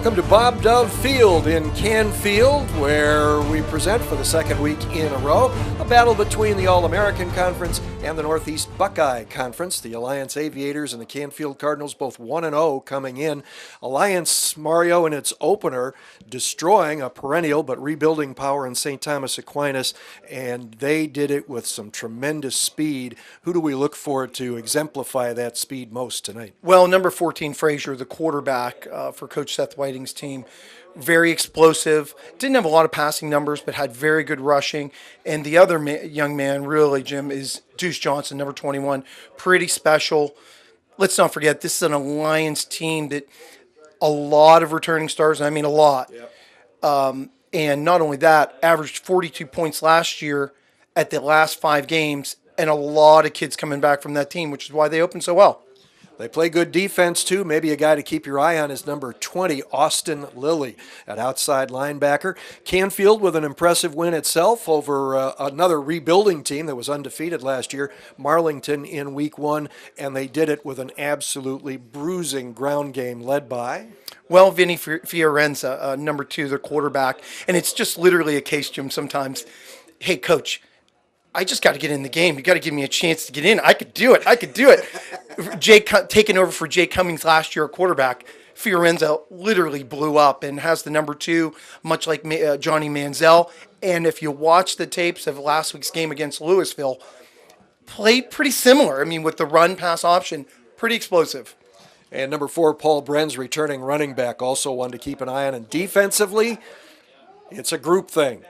Welcome to Bob Dove Field in Canfield, where we present for the second week in a row a battle between the All-American Conference and the Northeast Buckeye Conference. The Alliance Aviators and the Canfield Cardinals both 1-0 coming in. Alliance, Mario, in its opener, destroying a perennial but rebuilding power in St. Thomas Aquinas, and they did it with some tremendous speed. Who do we look for to exemplify that speed most tonight? Well, number 14, Frazier, the quarterback for Coach Seth Whiting's team, very explosive. Didn't have a lot of passing numbers, but had very good rushing. And the other young man, really, Jim, is Deuce Johnson, number 21. Pretty special. Let's not forget, this is an Alliance team that a lot of returning stars, I mean a lot. Yep. And not only that, averaged 42 points last year at the last 5 games, and a lot of kids coming back from that team, which is why they opened so well. They play good defense, too. Maybe a guy to keep your eye on is number 20, Austin Lilly, at outside linebacker. Canfield with an impressive win itself over another rebuilding team that was undefeated last year, Marlington, in week 1, and they did it with an absolutely bruising ground game led by... Well, Vinny Fiorenza, number 2, their quarterback, and it's just literally a case, Jim, sometimes, hey, coach, I just got to get in the game. You got to give me a chance to get in. I could do it. Taking over for Jay Cummings last year, a quarterback, Fiorenza literally blew up and has the number 2, much like Johnny Manziel. And if you watch the tapes of last week's game against Louisville, played pretty similar. I mean, with the run-pass option, pretty explosive. And number 4, Paul Brenz, returning running back, also one to keep an eye on. And defensively, it's a group thing.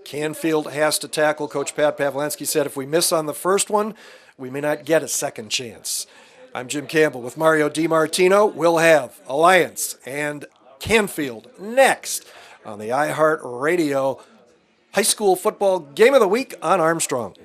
Canfield has to tackle. Coach Pat Pavlansky said if we miss on the first one, we may not get a second chance. I'm Jim Campbell with Mario DiMartino. We'll have Alliance and Canfield next on the iHeart Radio High School Football Game of the Week on Armstrong.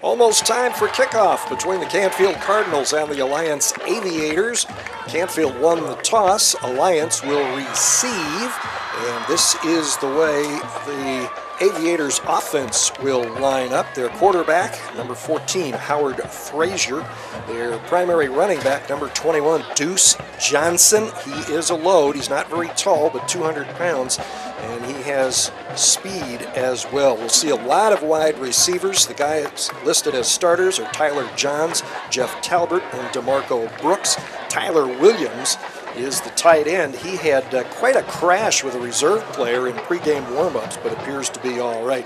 Almost time for kickoff between the Canfield Cardinals and the Alliance Aviators. Canfield won the toss. Alliance will receive. And this is the way the Aviators offense will line up. Their quarterback, number 14, Howard Frazier. Their primary running back, number 21, Deuce Johnson. He is a load. He's not very tall, but 200 pounds. And he has speed as well. We'll see a lot of wide receivers. The guys listed as starters are Tyler Johns, Jeff Talbert, and DeMarco Brooks. Tyler Williams is the tight end. He had quite a crash with a reserve player in pregame warm-ups, but appears to be all right.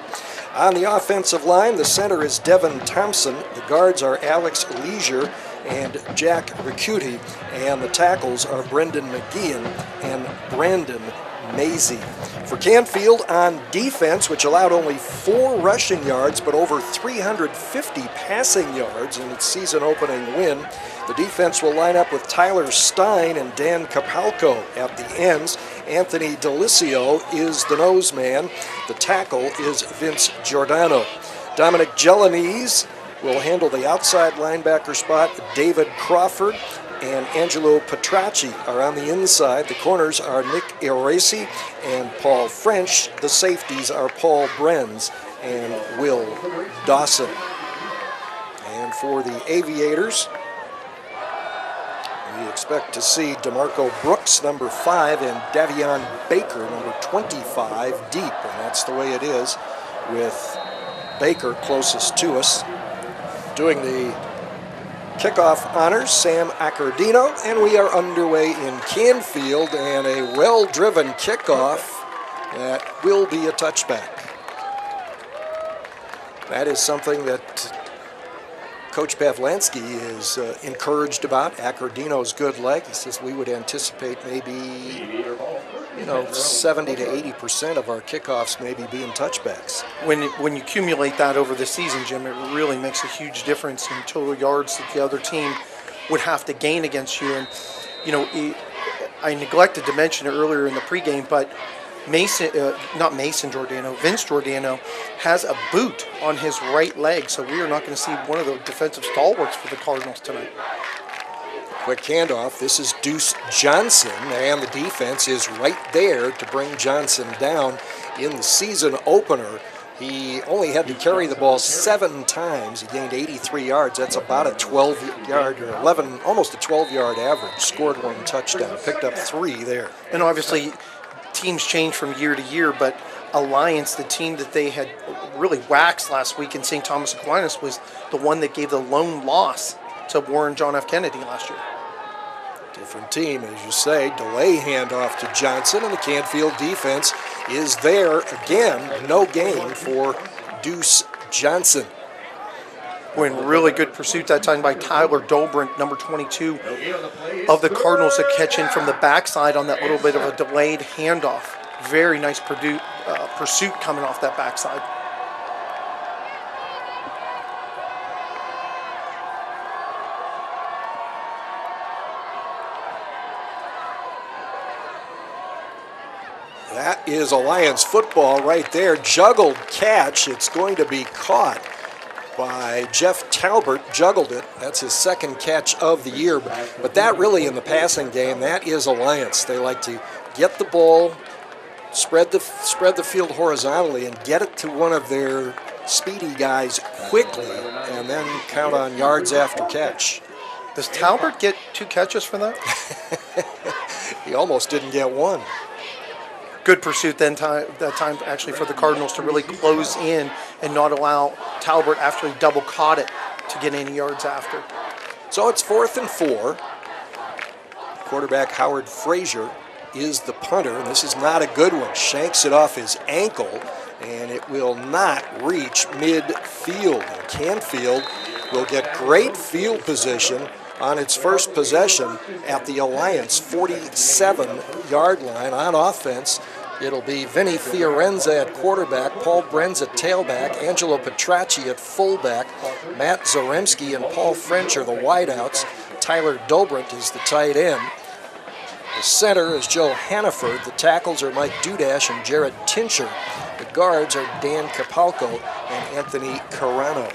On the offensive line, the center is Devin Thompson. The guards are Alex Leisure and Jack Ricuti, and the tackles are Brendan McGeehan and Brandon Mazie. For Canfield on defense, which allowed only 4 rushing yards but over 350 passing yards in its season-opening win, the defense will line up with Tyler Stein and Dan Capalco at the ends. Anthony Delicio is the nose man. The tackle is Vince Giordano. Dominic Gelanese will handle the outside linebacker spot. David Crawford and Angelo Petracci are on the inside. The corners are Nick Erasi and Paul French. The safeties are Paul Brenz and Will Dawson. And for the Aviators, we expect to see DeMarco Brooks, number 5, and Davion Baker, number 25, deep. And that's the way it is with Baker closest to us. Doing the kickoff honors, Sam Accordino, and we are underway in Canfield, and a well-driven kickoff that will be a touchback. That is something that Coach Pavlansky is encouraged about. Accordino's good leg. He says we would anticipate maybe 70 to 80% of our kickoffs maybe being touchbacks. When you accumulate that over the season, Jim, it really makes a huge difference in total yards that the other team would have to gain against you. And, I neglected to mention it earlier in the pregame, but Vince Giordano has a boot on his right leg, so we are not going to see one of the defensive stalwarts for the Cardinals tonight. Quick handoff. This is Deuce Johnson, and the defense is right there to bring Johnson down in the season opener. He only had to carry the ball 7 times. He gained 83 yards. That's about a 12-yard or 11, almost a 12-yard average. Scored 1 touchdown, picked up 3 there. And obviously, teams change from year to year, but Alliance, the team that they had really waxed last week in St. Thomas Aquinas, was the one that gave the lone loss to Warren John F. Kennedy last year. Different team, as you say. Delay handoff to Johnson, and the Canfield defense is there again. No gain for Deuce Johnson. When really good pursuit that time by Tyler Dolbrant, number 22 of the Cardinals, to catch in from the backside on that little bit of a delayed handoff. Very nice pursuit coming off that backside. That is Alliance football right there. Juggled catch. It's going to be caught by Jeff Talbert. Juggled it. That's his 2nd catch of the year. But that really, in the passing game, that is Alliance. They like to get the ball, spread the field horizontally, and get it to one of their speedy guys quickly, and then count on yards after catch. Does Talbert get 2 catches for that? He almost didn't get 1. Good pursuit that time actually for the Cardinals to really close in and not allow Talbert, after he double caught it, to get any yards after. So it's 4th and 4. Quarterback Howard Frazier is the punter, and this is not a good one. Shanks it off his ankle, and it will not reach midfield. And Canfield will get great field position on its first possession at the Alliance 47-yard line. On offense, it'll be Vinny Fiorenza at quarterback, Paul Brenz at tailback, Angelo Petracci at fullback, Matt Zaremski and Paul French are the wideouts. Tyler Dolbrant is the tight end. The center is Joe Hannaford. The tackles are Mike Dudash and Jared Tincher. The guards are Dan Capalco and Anthony Carano.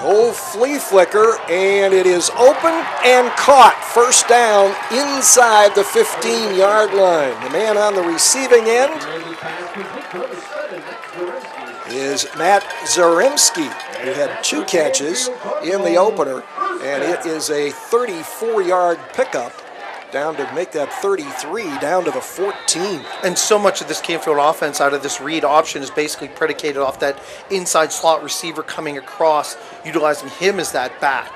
Old flea flicker, and it is open and caught. First down inside the 15-yard line. The man on the receiving end is Matt Zaremski, who had 2 catches in the opener, and it is a 34-yard pickup down to make that 33 down to the 14. And so much of this Canfield offense out of this read option is basically predicated off that inside slot receiver coming across, utilizing him as that back.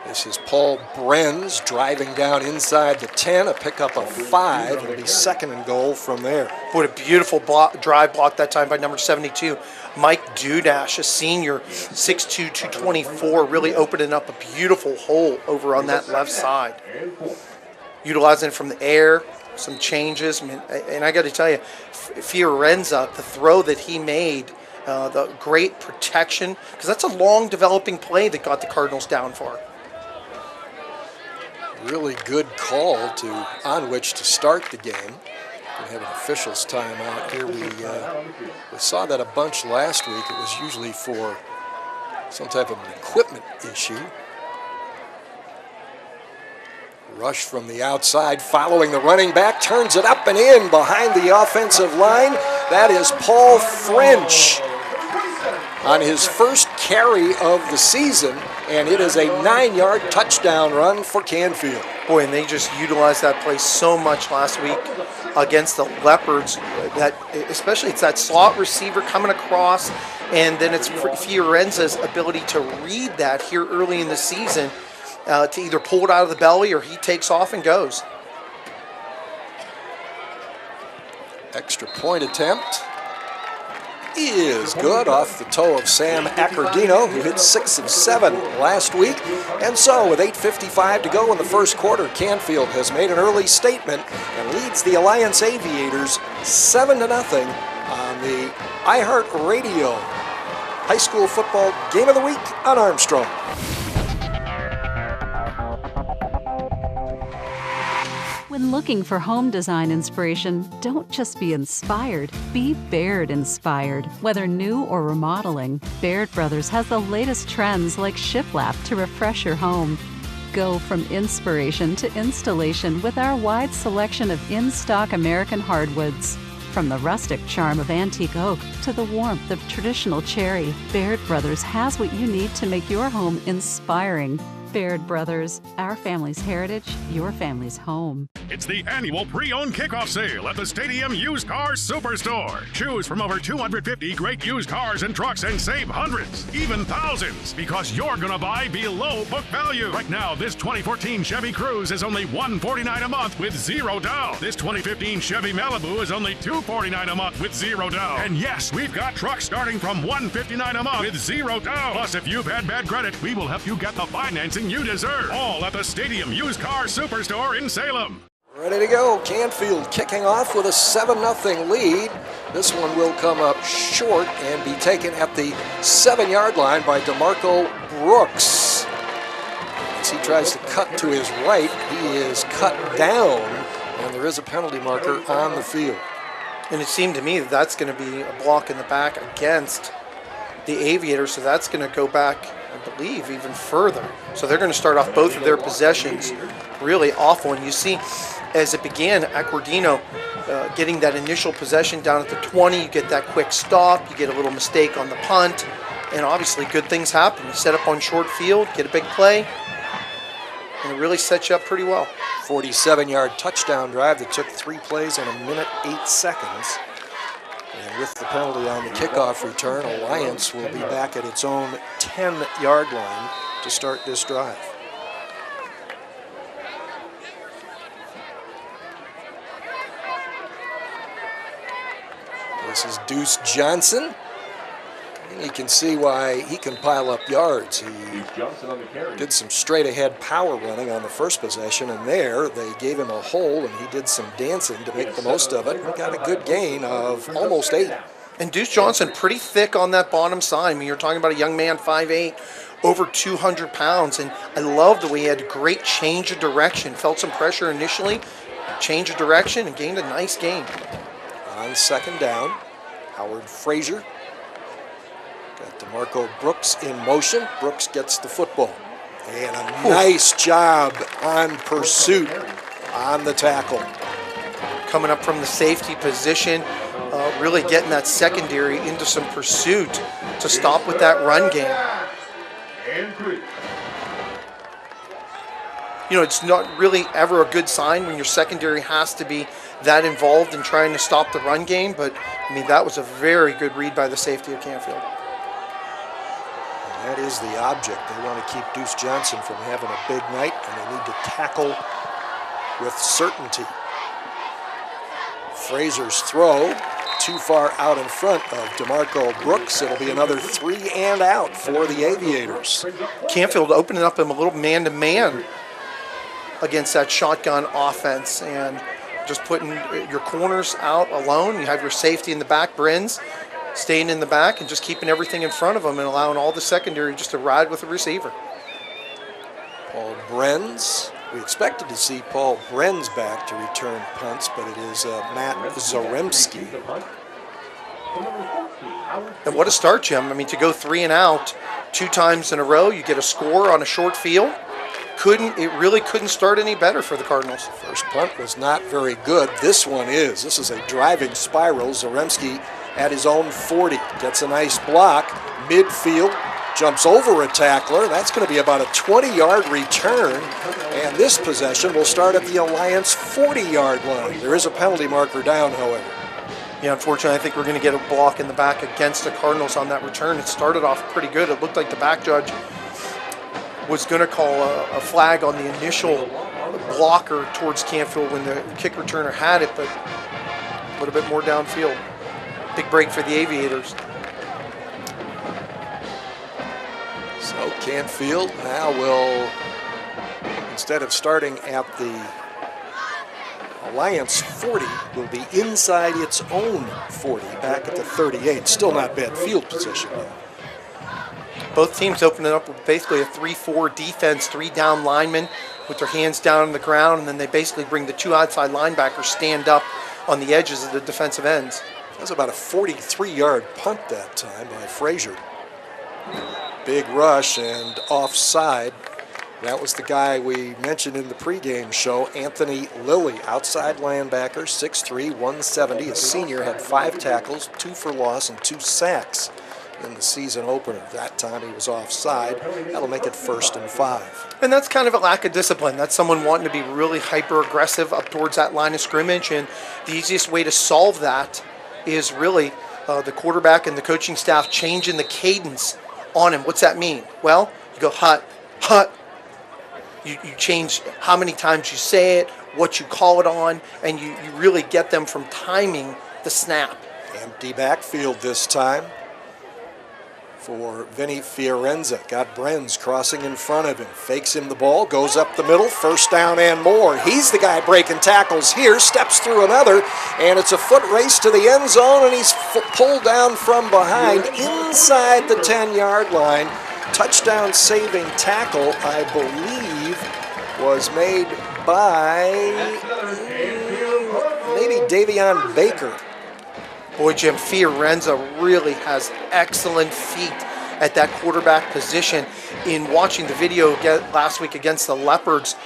This is Paul Brenz driving down inside the 10, a pickup of 5. It'll be 2nd and goal from there. What a beautiful drive block that time by number 72, Mike Dudash, a senior, 6'2", 224, really opening up a beautiful hole over on that left side. Utilizing it from the air, some changes. I mean, and I got to tell you, Fiorenza, the throw that he made, the great protection, because that's a long developing play that got the Cardinals down for. Really good call on which to start the game. We have an official's timeout here. We saw that a bunch last week. It was usually for some type of an equipment issue. Rush from the outside, following the running back, turns it up and in behind the offensive line. That is Paul French on his first carry of the season, and it is a 9-yard touchdown run for Canfield. Boy, and they just utilized that play so much last week against the Leopards, that especially it's that slot receiver coming across, and then it's Fiorenza's ability to read that here early in the season to either pull it out of the belly or he takes off and goes. Extra point attempt is good off the toe of Sam Accordino, who hit 6 of 7 last week. And so with 8:55 to go in the first quarter, Canfield has made an early statement and leads the Alliance Aviators 7-0 on the iHeartRadio High School Football Game of the Week on Armstrong. When looking for home design inspiration, don't just be inspired, be Baird inspired. Whether new or remodeling, Baird Brothers has the latest trends like shiplap to refresh your home. Go from inspiration to installation with our wide selection of in-stock American hardwoods. From the rustic charm of antique oak to the warmth of traditional cherry, Baird Brothers has what you need to make your home inspiring. Baird Brothers, our family's heritage, your family's home. It's the annual pre-owned kickoff sale at the Stadium Used Cars Superstore. Choose from over 250 great used cars and trucks and save hundreds, even thousands, because you're gonna buy below book value. Right now, this 2014 Chevy Cruze is only $149 a month with zero down. This 2015 Chevy Malibu is only $249 a month with zero down. And yes, we've got trucks starting from $159 a month with zero down. Plus, if you've had bad credit, we will help you get the financing you deserve. All at the Stadium Used Car Superstore in Salem. Ready to go. Canfield kicking off with a 7-0 lead. This one will come up short and be taken at the 7-yard line by DeMarco Brooks. As he tries to cut to his right, he is cut down, and there is a penalty marker on the field. And it seemed to me that that's going to be a block in the back against the Aviators, so that's going to go back, I believe, even further. So they're going to start off both of their possessions really awful. And you see, as it began, Accordino getting that initial possession down at the 20, you get that quick stop, you get a little mistake on the punt, and obviously good things happen. You set up on short field, get a big play, and it really sets you up pretty well. 47-yard touchdown drive that took 3 plays in 1 minute 8 seconds. And with the penalty on the kickoff return, Alliance will be back at its own 10-yard line to start this drive. This is Deuce Johnson. And you can see why he can pile up yards. He did some straight-ahead power running on the first possession, and there they gave him a hole, and he did some dancing to make the most of it. He got a good gain of almost 8. And Deuce Johnson pretty thick on that bottom side. I mean, you're talking about a young man, 5'8", over 200 pounds, and I love the way he had a great change of direction. Felt some pressure initially, change of direction, and gained a nice gain. On second down, Howard Frazier. Got DeMarco Brooks in motion. Brooks gets the football. And a nice job on pursuit on the tackle. Coming up from the safety position, really getting that secondary into some pursuit to stop with that run game. You know, it's not really ever a good sign when your secondary has to be that involved in trying to stop the run game, but I mean, that was a very good read by the safety of Canfield. That is the object. They want to keep Deuce Johnson from having a big night, and they need to tackle with certainty. Frazier's throw too far out in front of DeMarco Brooks. It'll be another 3 and out for the Aviators. Canfield opening up him a little man-to-man against that shotgun offense, and just putting your corners out alone. You have your safety in the back, Brins, staying in the back and just keeping everything in front of them and allowing all the secondary just to ride with the receiver. Paul Brenz. We expected to see Paul Brenz back to return punts, but it is Matt Zaremski. And what a start, Jim. I mean, to go 3 and out 2 times in a row, you get a score on a short field. It really couldn't start any better for the Cardinals. First punt was not very good. This one is. This is a driving spiral. Zaremski at his own 40. Gets a nice block. Midfield. Jumps over a tackler. That's going to be about a 20-yard return. And this possession will start at the Alliance 40-yard line. There is a penalty marker down, however. Yeah, unfortunately, I think we're going to get a block in the back against the Cardinals on that return. It started off pretty good. It looked like the back judge was going to call a flag on the initial blocker towards Canfield when the kick returner had it, but a little bit more downfield. Big break for the Aviators. So Canfield now will, instead of starting at the Alliance 40, will be inside its own 40, back at the 38. Still not bad field position, though. Both teams opening up with basically a 3-4 defense, 3 down linemen with their hands down on the ground, and then they basically bring the 2 outside linebackers stand up on the edges of the defensive ends. That was about a 43-yard punt that time by Frazier. Big rush and offside That was the guy we mentioned in the pregame show, Anthony Lilly, outside linebacker, 6'3", 170. A senior, had 5 tackles, 2 for loss, and 2 sacks in the season opener. That time he was offside. That'll make it 1st and 5. And that's kind of a lack of discipline. That's someone wanting to be really hyper-aggressive up towards that line of scrimmage, and the easiest way to solve that is really the quarterback and the coaching staff changing the cadence on him. What's that mean? Well, you go hut, hut. You change how many times you say it, what you call it on, and you really get them from timing the snap. Empty backfield this time for Vinny Fiorenza. Got Brenz crossing in front of him. Fakes him the ball, goes up the middle, 1st down and more. He's the guy breaking tackles here, steps through another, and it's a foot race to the end zone, and he's pulled down from behind inside the 10-yard line. Touchdown saving tackle, I believe, was made by maybe Davion Baker. Boy, Jim, Fiorenza really has excellent feet at that quarterback position. In watching the video last week against the Leopards,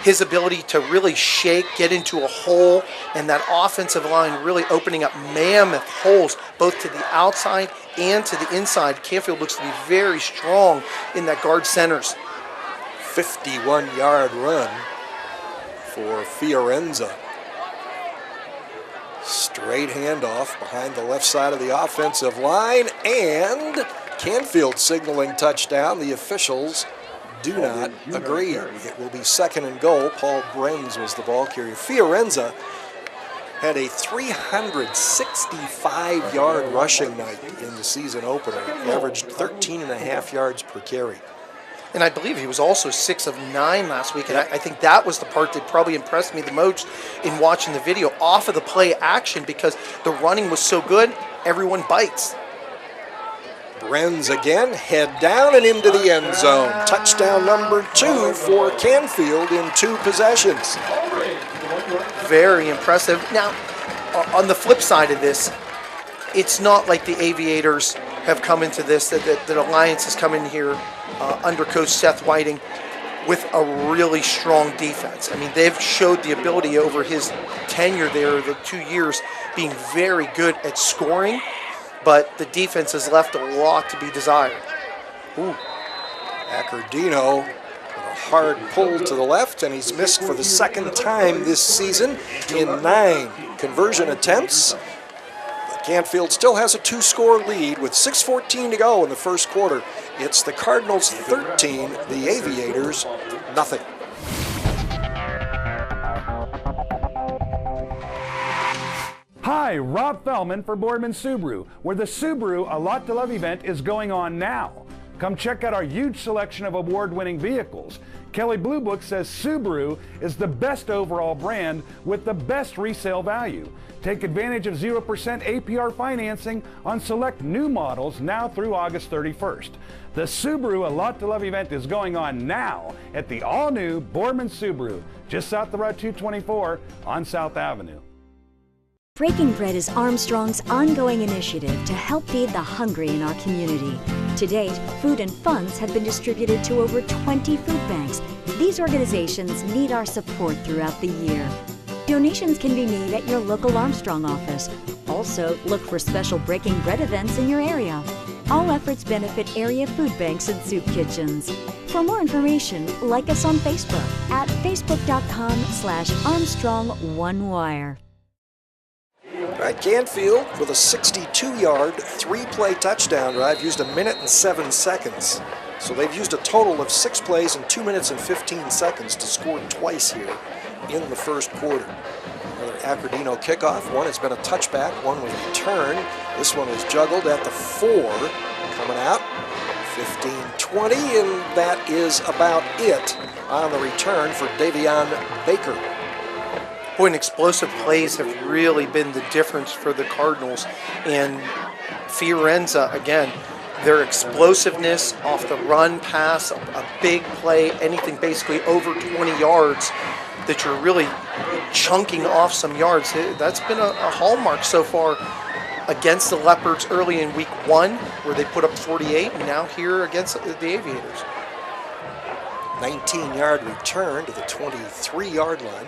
his ability to really shake, get into a hole, and that offensive line really opening up mammoth holes both to the outside and to the inside. Canfield looks to be very strong in that guard centers. 51-yard run for Fiorenza. Straight handoff behind the left side of the offensive line, and Canfield signaling touchdown. The officials do not agree. It will be 2nd and goal. Paul Brenz was the ball carrier. Fiorenza had a 365-yard rushing night in the season opener. He averaged 13.5 yards per carry. And I believe he was also 6 of 9 last week. And I think that was the part that probably impressed me the most in watching the video off of the play action, because the running was so good, everyone bites. Brenz again, head down and into the end zone. Touchdown number 2 for Canfield in 2 possessions. Very impressive. Now, on the flip side of this, it's not like the Aviators have come into this, that Alliance has come in here under Coach Seth Whiting with a really strong defense. I mean, they've showed the ability over his tenure there, the 2 years, being very good at scoring, but the defense has left a lot to be desired. Ooh. Accordino with a hard pull to the left, and he's missed for the 2nd time this season in 9 conversion attempts. Canfield still has a 2-score lead with 6:14 to go in the first quarter. It's the Cardinals 13, the Aviators nothing. Hi, Rob Fellman for Boardman Subaru, where the Subaru A Lot to Love event is going on now. Come check out our huge selection of award-winning vehicles. Kelley Blue Book says Subaru is the best overall brand with the best resale value. Take advantage of 0% APR financing on select new models now through August 31st. The Subaru A Lot to Love event is going on now at the all-new Boardman Subaru, just south of Route 224 on South Avenue. Breaking Bread is Armstrong's ongoing initiative to help feed the hungry in our community. To date, food and funds have been distributed to over 20 food banks. These organizations need our support throughout the year. Donations can be made at your local Armstrong office. Also, look for special Breaking Bread events in your area. All efforts benefit area food banks and soup kitchens. For more information, like us on Facebook at facebook.com/ArmstrongOneWire. Right, Canfield with a 62-yard, 3-play touchdown drive used 1 minute and 7 seconds. So they've used a total of 6 plays in 2 minutes and 15 seconds to score twice here in the first quarter. Another Accordino kickoff. One has been a touchback, one was a return. This one was juggled at the 4, coming out 15-20, and that is about it on the return for Davion Baker. Boy, and explosive plays have really been the difference for the Cardinals. And Fiorenza, again, their explosiveness off the run, pass, a big play, anything basically over 20 yards that you're really chunking off some yards. That's been a hallmark so far against the Leopards early in week 1, where they put up 48, and now here against the Aviators. 19-yard return to the 23-yard line.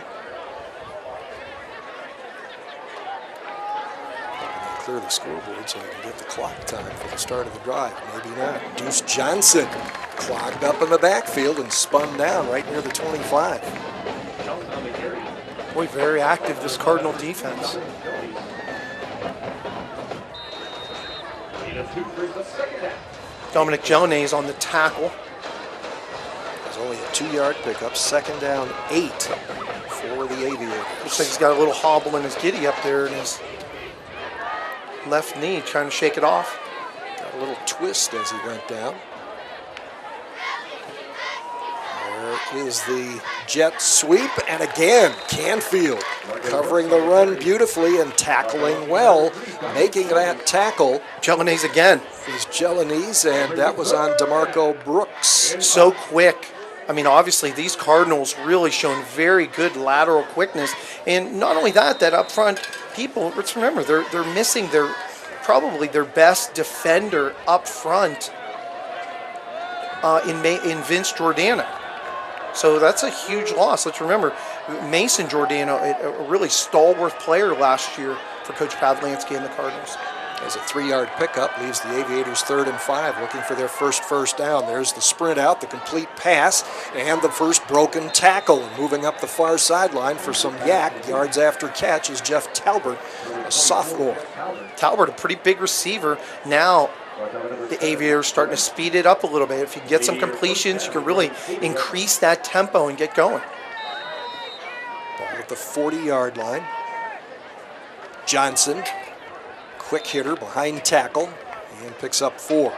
Clear the scoreboard so I can get the clock time for the start of the drive. Maybe not. Deuce Johnson clogged up in the backfield and spun down right near the 25. Boy, very active, this Cardinal defense. Dominic Gelanays on the tackle. There's only a 2-yard pickup, second down 8 for the Aviators. Looks like he's got a little hobble in his giddy up there in his left knee, trying to shake it off. Got a little twist as he went down. There is the jet sweep, and again, Canfield covering the run beautifully and tackling well, making that tackle. Gelanays again. Is Gelanays, and that was on DeMarco Brooks. So quick. I mean, obviously, these Cardinals really shown very good lateral quickness. And not only that, that up front people, let's remember, they're missing probably their best defender up front in Vince Giordano. So that's a huge loss. Let's remember, Mason Giordano, a really stalwart player last year for Coach Pavlansky and the Cardinals. As a 3-yard pickup leaves the Aviators 3rd and 5, looking for their first down. There's the sprint out, the complete pass, and the first broken tackle. And moving up the far sideline for some yards after catch is Jeff Talbert, a sophomore. Talbert, a pretty big receiver. Now the Aviators starting to speed it up a little bit. If you get some completions, you can really increase that tempo and get going. Ball at the 40-yard line. Johnson. Quick hitter behind tackle and picks up 4.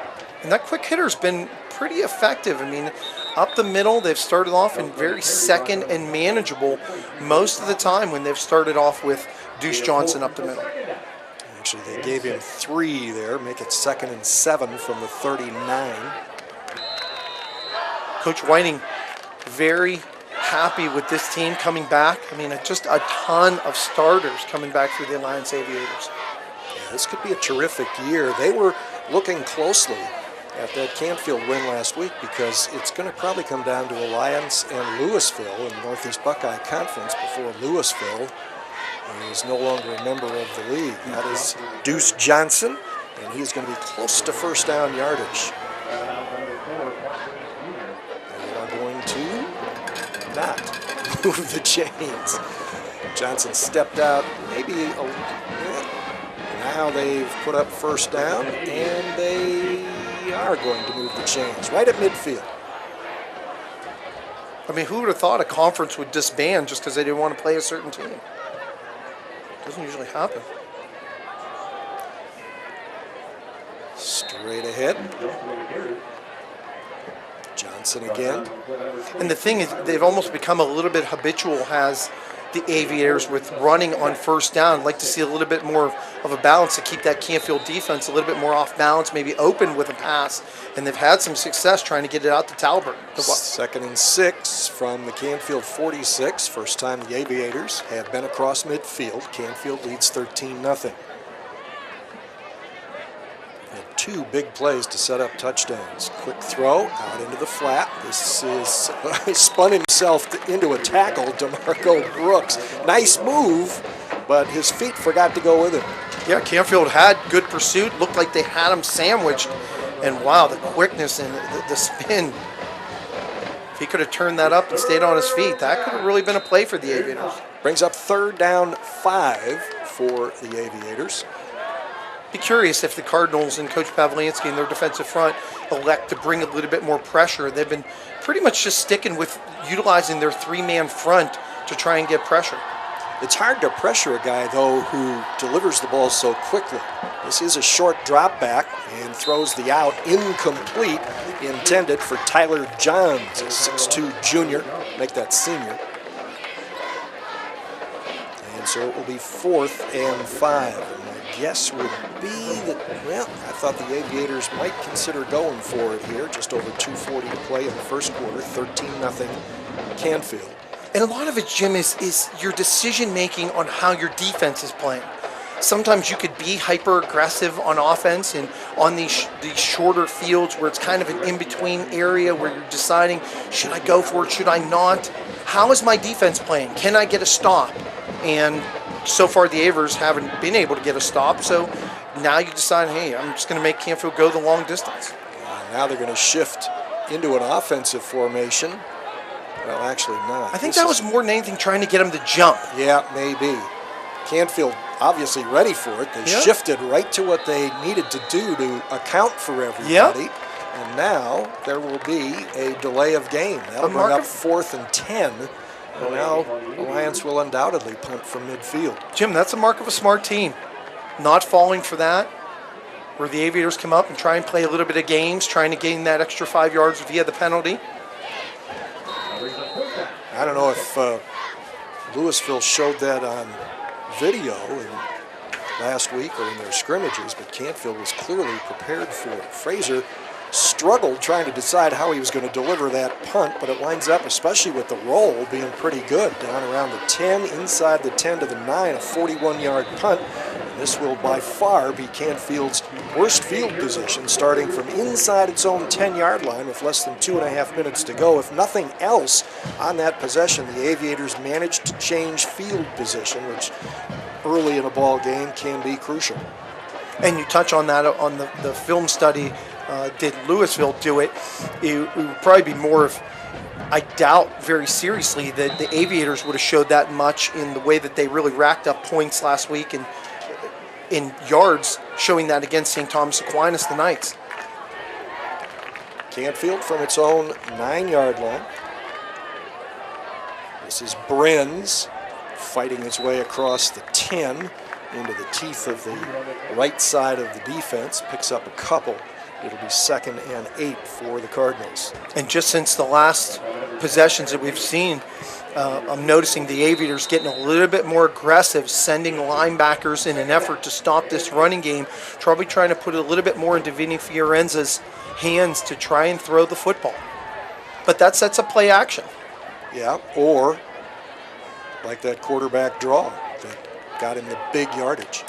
And that quick hitter's been pretty effective. I mean, up the middle, they've started off in very second and manageable most of the time when they've started off with Deuce Johnson up the middle. Actually, they gave him 3 there, make it 2nd and 7 from the 39. Coach Whiting very happy with this team coming back. I mean, just a ton of starters coming back for the Alliance Aviators. This could be a terrific year. They were looking closely at that Canfield win last week because it's going to probably come down to Alliance and Louisville in the Northeast Buckeye Conference before Louisville is no longer a member of the league. That is Deuce Johnson, and he's going to be close to first down yardage. They are going to not move the chains. Johnson stepped out maybe now they've put up first down, and they are going to move the chains right at midfield. I mean, who would have thought a conference would disband just because they didn't want to play a certain team? Doesn't usually happen. Straight ahead. Johnson again. And the thing is, they've almost become a little bit habitual as the Aviators with running on first down. I'd like to see a little bit more of a balance to keep that Canfield defense a little bit more off balance, maybe open with a pass. And they've had some success trying to get it out to Talbert. 2nd and 6 from the Canfield 46. First time the Aviators have been across midfield. Canfield leads 13-0. 2 big plays to set up touchdowns. Quick throw out into the flat. This is spun himself into a tackle, DeMarco Brooks. Nice move, but his feet forgot to go with him. Yeah, Canfield had good pursuit. Looked like they had him sandwiched. And wow, the quickness and the spin. If he could have turned that up and stayed on his feet, that could have really been a play for the Aviators. Brings up 3rd down 5 for the Aviators. Be curious if the Cardinals and Coach Pavlansky and their defensive front elect to bring a little bit more pressure. They've been pretty much just sticking with utilizing their 3-man front to try and get pressure. It's hard to pressure a guy, though, who delivers the ball so quickly. This is a short drop back and throws the out incomplete, intended for Tyler Johns, a 6'2 junior, make that senior. And so it will be 4th and 5. Guess would be that, well, I thought the Aviators might consider going for it here. Just over 2:40 to play in the first quarter, 13-0 Canfield. And a lot of it, Jim, is your decision-making on how your defense is playing. sometimes you could be hyper aggressive on offense and on these shorter fields where it's kind of an in-between area where you're deciding, should I go for it, should I not? How is my defense playing? Can I get a stop? And so far the Aviators haven't been able to get a stop, so now you decide, hey, I'm just going to make Canfield go the long distance. Now they're going to shift into an offensive formation. Well, actually not. I think that was more than anything trying to get them to jump. Yeah, maybe. Canfield obviously ready for it. They shifted right to what they needed to do to account for everybody. And now there will be a delay of game. That'll bring up 4th and 10. And now Alliance will undoubtedly punt from midfield. Jim, that's a mark of a smart team. Not falling for that, where the Aviators come up and try and play a little bit of games, trying to gain that extra 5 yards via the penalty. I don't know if Louisville showed that on video last week or in their scrimmages, but Canfield was clearly prepared for it. Fraser struggled trying to decide how he was going to deliver that punt, but it winds up, especially with the roll, being pretty good. Down around the 10, inside the 10 to the 9, a 41-yard punt. And this will by far be Canfield's worst field position, starting from inside its own 10-yard line with less than 2.5 minutes to go. If nothing else on that possession, the Aviators managed to change field position, which early in a ball game can be crucial. And you touch on that on the film study. Did Louisville do it? It would probably be more of, I doubt very seriously that the Aviators would have showed that much in the way that they really racked up points last week and in yards, showing that against St. Thomas Aquinas, the Knights. Canfield from its own 9-yard line. This is Brenz fighting his way across the 10 into the teeth of the right side of the defense. Picks up a couple. It'll be 2nd and 8 for the Cardinals. And just since the last possessions that we've seen, I'm noticing the Aviators getting a little bit more aggressive, sending linebackers in an effort to stop this running game, probably trying to put a little bit more into Vinny Fiorenza's hands to try and throw the football. But that sets up play action. Yeah, or like that quarterback draw that got him the big yardage.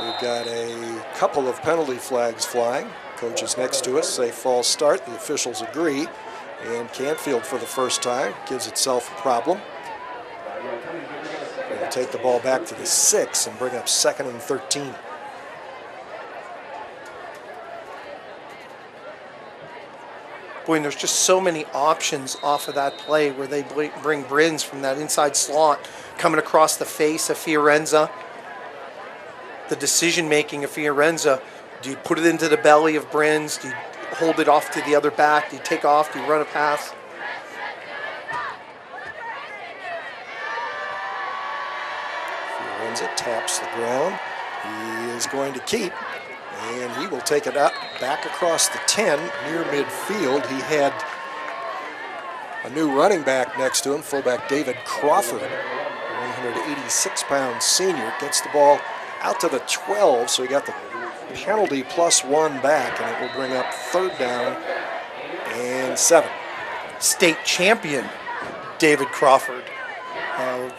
We've got a couple of penalty flags flying. Coach is next to us, say false start. The officials agree. And Canfield, for the first time, gives itself a problem. Going to take the ball back to the 6 and bring up 2nd and 13. Boy, and there's just so many options off of that play where they bring Brenz from that inside slot, coming across the face of Fiorenza. The decision-making of Fiorenza, do you put it into the belly of Brenz? Do you hold it off to the other back? Do you take off? Do you run a pass? Fiorenza taps the ground. He is going to keep, and he will take it up back across the 10 near midfield. He had a new running back next to him, fullback David Crawford, 186-pound senior, gets the ball out to the 12, so he got the penalty +1 back, and it will bring up 3rd down and 7. State champion David Crawford of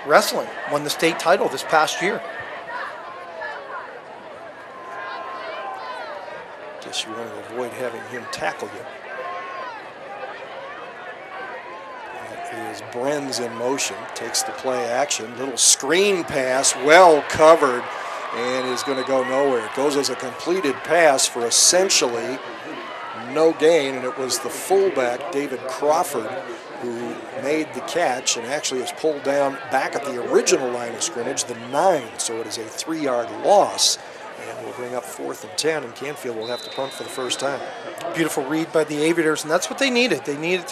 wrestling won the state title this past year. Guess you want to avoid having him tackle you. Is Brenz in motion, takes the play action, little screen pass, well covered, and is going to go nowhere. It goes as a completed pass for essentially no gain, and it was the fullback, David Crawford, who made the catch and actually is pulled down back at the original line of scrimmage, the 9, so it is a 3-yard loss. And we'll bring up 4th and 10, and Canfield will have to punt for the first time. Beautiful read by the Aviators, and that's what they needed. They needed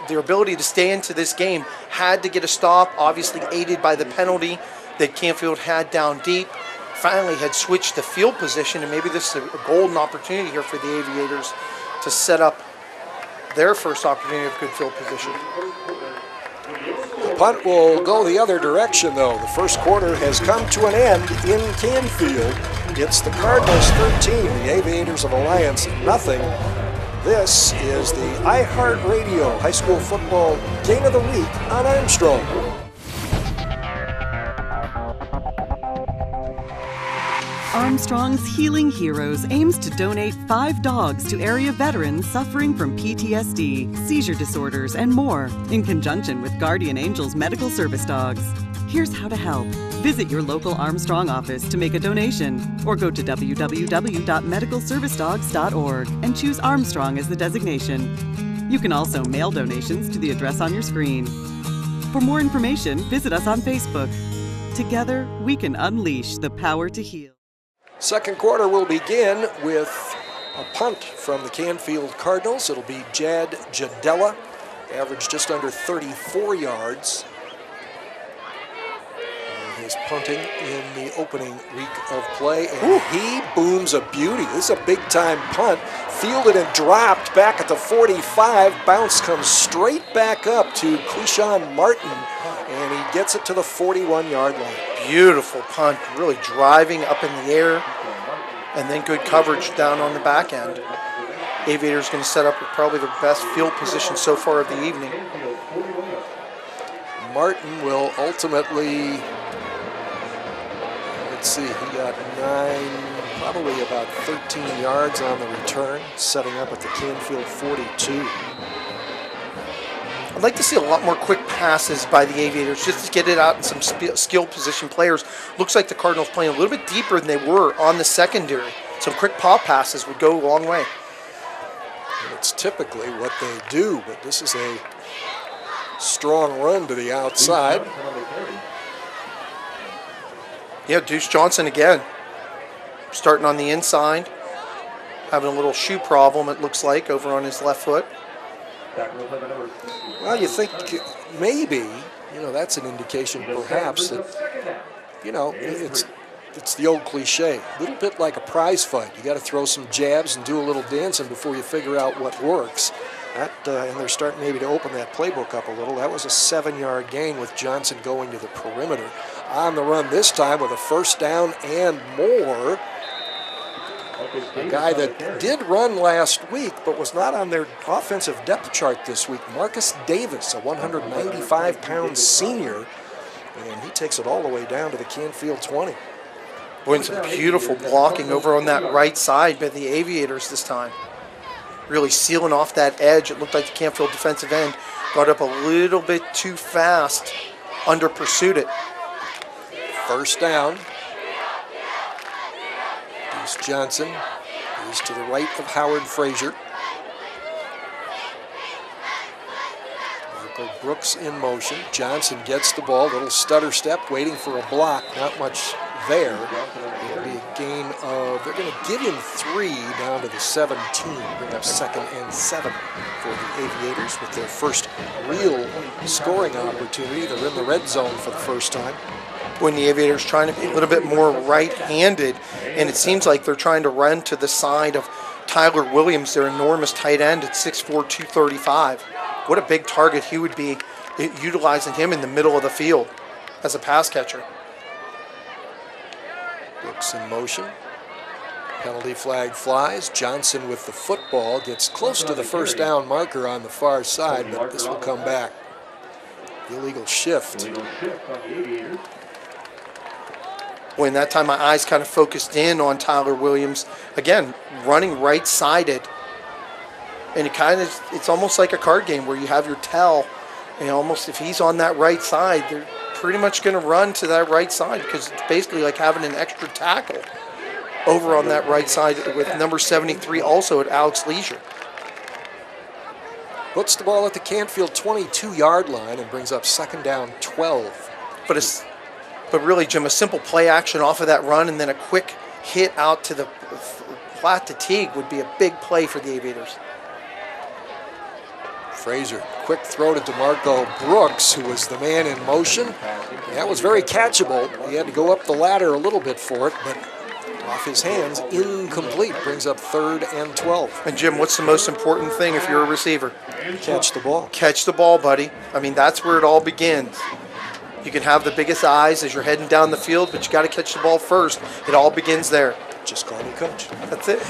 their ability to stay into this game. Had to get a stop, obviously aided by the penalty that Canfield had down deep. Finally had switched the field position, and maybe this is a golden opportunity here for the Aviators to set up their first opportunity of good field position. The punt will go the other direction, though. The first quarter has come to an end in Canfield. It's the Cardinals 13, the Aviators of Alliance nothing. This is the iHeartRadio High School Football Game of the Week on Armstrong. Armstrong's Healing Heroes aims to donate 5 dogs to area veterans suffering from PTSD, seizure disorders, and more, in conjunction with Guardian Angels medical service dogs. Here's how to help. Visit your local Armstrong office to make a donation, or go to www.medicalservicedogs.org and choose Armstrong as the designation. You can also mail donations to the address on your screen. For more information, visit us on Facebook. Together, we can unleash the power to heal. Second quarter will begin with a punt from the Canfield Cardinals. It'll be Jad Jadella, average just under 34 yards. And he's punting in the opening week of play, and he booms a beauty. This is a big-time punt. Fielded and dropped back at the 45. Bounce comes straight back up to Quishon Martin, and he gets it to the 41-yard line. Beautiful punt, really driving up in the air, and then good coverage down on the back end. Aviators going to set up with probably the best field position so far of the evening. Martin will ultimately, let's see, he got 9, probably about 13 yards on the return, setting up at the Canfield 42. I'd like to see a lot more quick passes by the Aviators just to get it out in some skill position players. Looks like the Cardinals playing a little bit deeper than they were on the secondary. Some quick pop passes would go a long way. It's typically what they do, but this is a strong run to the outside. Yeah, Deuce Johnson again. Starting on the inside. Having a little shoe problem, it looks like, over on his left foot. Well, you think maybe, that's an indication perhaps that, it's the old cliche. A little bit like a prize fight. You got to throw some jabs and do a little dancing before you figure out what works. And they're starting maybe to open that playbook up a little. That was a 7-yard gain with Johnson going to the perimeter. On the run this time with a first down and more. A guy that did run last week but was not on their offensive depth chart this week, Marcus Davis, a 195-pound senior, and he takes it all the way down to the Canfield 20. Boy, and some beautiful blocking over on that right side by the Aviators this time. Really sealing off that edge. It looked like the Canfield defensive end got up a little bit too fast, under-pursued it. First down. Johnson is to the right of Howard Frazier. Marco Brooks in motion. Johnson gets the ball, little stutter step, waiting for a block. Not much there. It'll be a gain of, they're going to give him 3 down to the 17. Bring up 2nd and 7 for the Aviators with their first real scoring opportunity. They're in the red zone for the first time. When the Aviators trying to be a little bit more right-handed, and it seems like they're trying to run to the side of Tyler Williams, their enormous tight end at 6'4", 235. What a big target he would be, utilizing him in the middle of the field as a pass catcher. Brooks in motion. Penalty flag flies. Johnson with the football gets close to the first down marker on the far side, but this will come back. Illegal shift. When that time my eyes kind of focused in on Tyler Williams, again, running right-sided. And it's almost like a card game where you have your tell, and almost if he's on that right side, they're pretty much going to run to that right side because it's basically like having an extra tackle over on that right side with number 73 also at Alex Leisure. Puts the ball at the Canfield 22-yard line and brings up 2nd down 12. But really, Jim, a simple play action off of that run and then a quick hit out to the flat to Teague would be a big play for the Aviators. Frazier, quick throw to DeMarco Brooks, who was the man in motion. That was very catchable. He had to go up the ladder a little bit for it, but off his hands, incomplete. Brings up 3rd and 12. And Jim, what's the most important thing if you're a receiver? Catch the ball. Catch the ball, buddy. I mean, that's where it all begins. You can have the biggest eyes as you're heading down the field, but you got to catch the ball first. It all begins there. Just call me coach. That's it.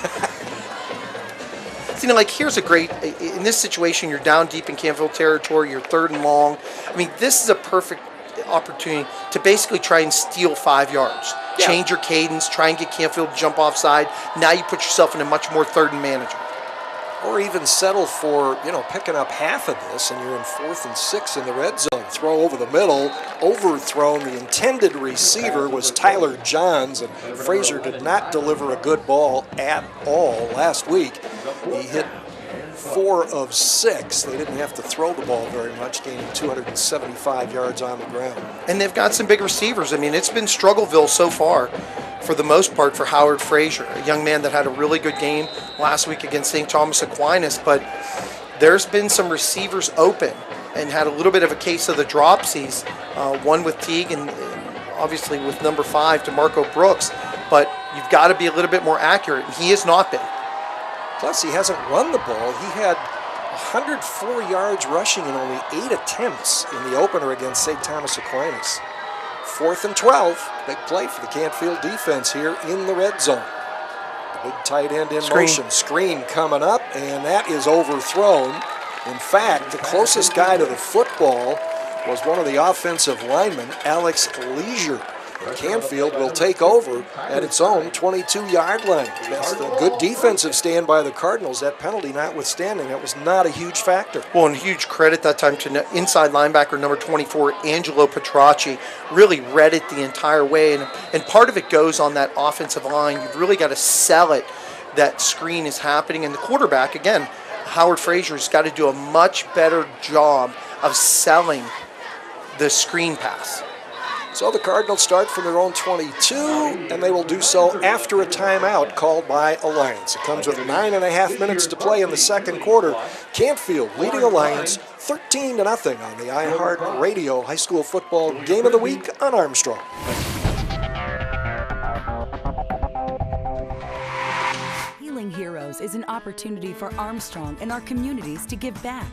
like here's a great, in this situation, you're down deep in Canfield territory, you're 3rd and long. I mean, this is a perfect opportunity to basically try and steal 5 yards. Yeah. Change your cadence, try and get Canfield to jump offside. Now you put yourself in a much more 3rd and manageable. Or even settle for, picking up half of this, and you're in 4th and 6 in the red zone. Throw over the middle, overthrown. The intended receiver was Tyler Johns, and Frazier did not deliver a good ball at all last week. He hit 4 of 6. They didn't have to throw the ball very much, gaining 275 yards on the ground. And they've got some big receivers. I mean, it's been Struggleville so far, for the most part, for Howard Frazier, a young man that had a really good game last week against St. Thomas Aquinas. But there's been some receivers open and had a little bit of a case of the dropsies, one with Teague and obviously with number 5, DeMarco Brooks. But you've got to be a little bit more accurate, and he has not been. Plus, he hasn't run the ball. He had 104 yards rushing in only 8 attempts in the opener against St. Thomas Aquinas. 4th and 12. Big play for the Canfield defense here in the red zone. The big tight end in motion. Screen coming up, and that is overthrown. In fact, the closest guy to the football was one of the offensive linemen, Alex Leisure. And Canfield will take over at its own 22-yard line. That's the good defensive stand by the Cardinals. That penalty notwithstanding, that was not a huge factor. Well, and huge credit that time to inside linebacker number 24, Angelo Petracci. Really read it the entire way. And part of it goes on that offensive line. You've really got to sell it that screen is happening. And the quarterback, again, Howard Frazier, has got to do a much better job of selling the screen pass. So the Cardinals start from their own 22, and they will do so after a timeout called by Alliance. It comes with 9.5 minutes to play in the second quarter. Canfield leading Alliance 13-0 on the iHeart Radio High School Football Game of the Week on Armstrong. Healing Heroes is an opportunity for Armstrong and our communities to give back.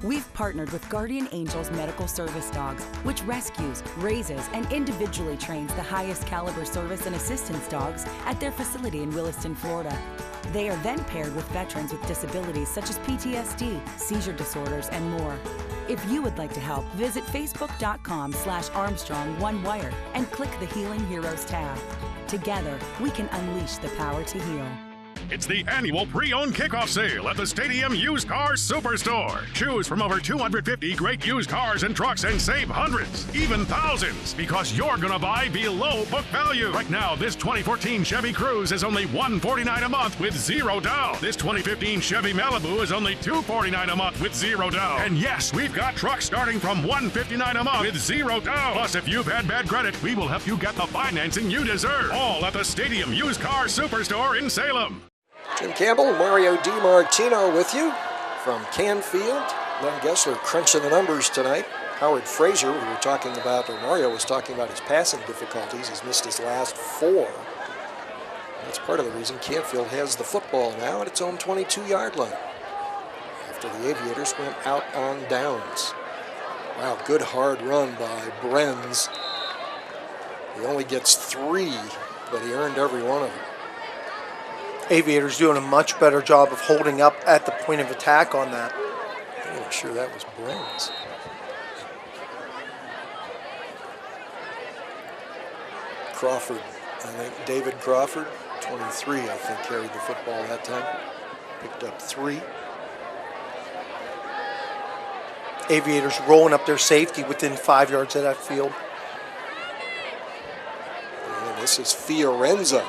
We've partnered with Guardian Angels Medical Service Dogs, which rescues, raises, and individually trains the highest caliber service and assistance dogs at their facility in Williston, Florida. They are then paired with veterans with disabilities such as PTSD, seizure disorders, and more. If you would like to help, visit facebook.com/ArmstrongOneWire and click the Healing Heroes tab. Together, we can unleash the power to heal. It's the annual pre-owned kickoff sale at the Stadium Used Car Superstore. Choose from over 250 great used cars and trucks and save hundreds, even thousands, because you're going to buy below book value. Right now, this 2014 Chevy Cruze is only $149 a month with zero down. This 2015 Chevy Malibu is only $249 a month with zero down. And yes, we've got trucks starting from $159 a month with zero down. Plus, if you've had bad credit, we will help you get the financing you deserve. All at the Stadium Used Car Superstore in Salem. Jim Campbell, Mario DiMartino with you from Canfield. Len Gessler crunching the numbers tonight. Howard Frazier, we were talking about, or Mario was talking about his passing difficulties. He's missed his last 4. That's part of the reason Canfield has the football now at its own 22-yard line, after the Aviators went out on downs. Wow, good hard run by Brenz. He only gets 3, but he earned every one of them. Aviators doing a much better job of holding up at the point of attack on that. I'm not sure that was Brenz. Crawford, I think David Crawford, 23, I think, carried the football that time. Picked up 3. Aviators rolling up their safety within 5 yards of that field. And this is Fiorenza.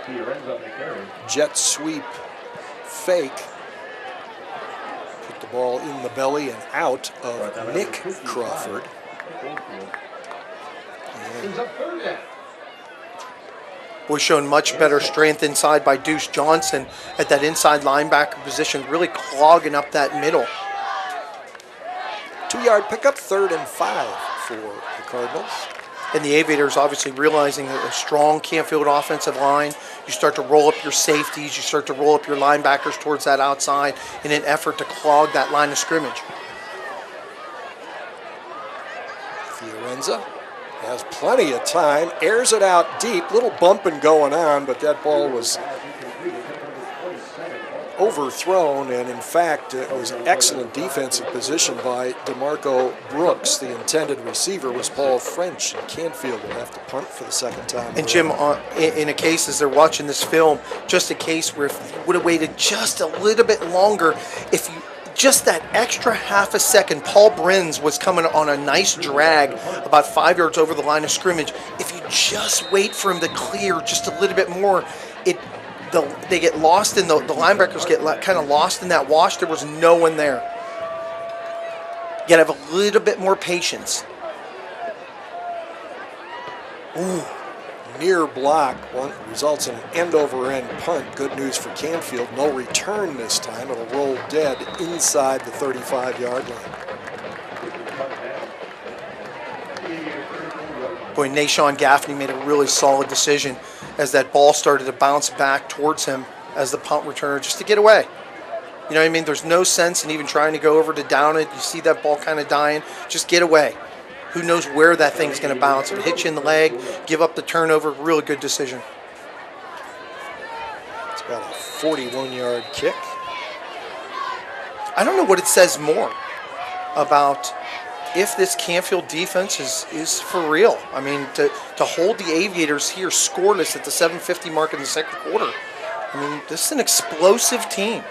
The jet sweep fake. Put the ball in the belly and out of Nick Crawford. Was shown much better strength inside by Deuce Johnson at that inside linebacker position, really clogging up that middle. 2-yard pickup, 3rd and 5 for the Cardinals. And the Aviators obviously realizing that a strong Canfield offensive line, you start to roll up your safeties, you start to roll up your linebackers towards that outside in an effort to clog that line of scrimmage. Fiorenza has plenty of time, airs it out deep, little bumping going on, but that ball was overthrown, and in fact, it was an excellent defensive position by DeMarco Brooks. The intended receiver was Paul French, and Canfield will have to punt for the second time. And Jim, in a case as they're watching this film, just a case where if you would have waited just a little bit longer, if you just that extra half a second, Paul Brins was coming on a nice drag about 5 yards over the line of scrimmage. If you just wait for him to clear just a little bit more, they get lost in the linebackers get kind of lost in that wash. There was no one there. You got to have a little bit more patience. Ooh, near block results in an end-over-end punt. Good news for Canfield. No return this time. It'll roll dead inside the 35-yard line. Boy, Nashawn Gaffney made a really solid decision as that ball started to bounce back towards him as the punt returner just to get away. You know what I mean? There's no sense in even trying to go over to down it. You see that ball kind of dying. Just get away. Who knows where that thing's going to bounce. If it hits you in the leg, give up the turnover. Really good decision. It's about a 41-yard kick. I don't know what it says more about if this Canfield defense is for real. I mean, to hold the Aviators here scoreless at the 7:50 mark in the second quarter, I mean, this is an explosive team.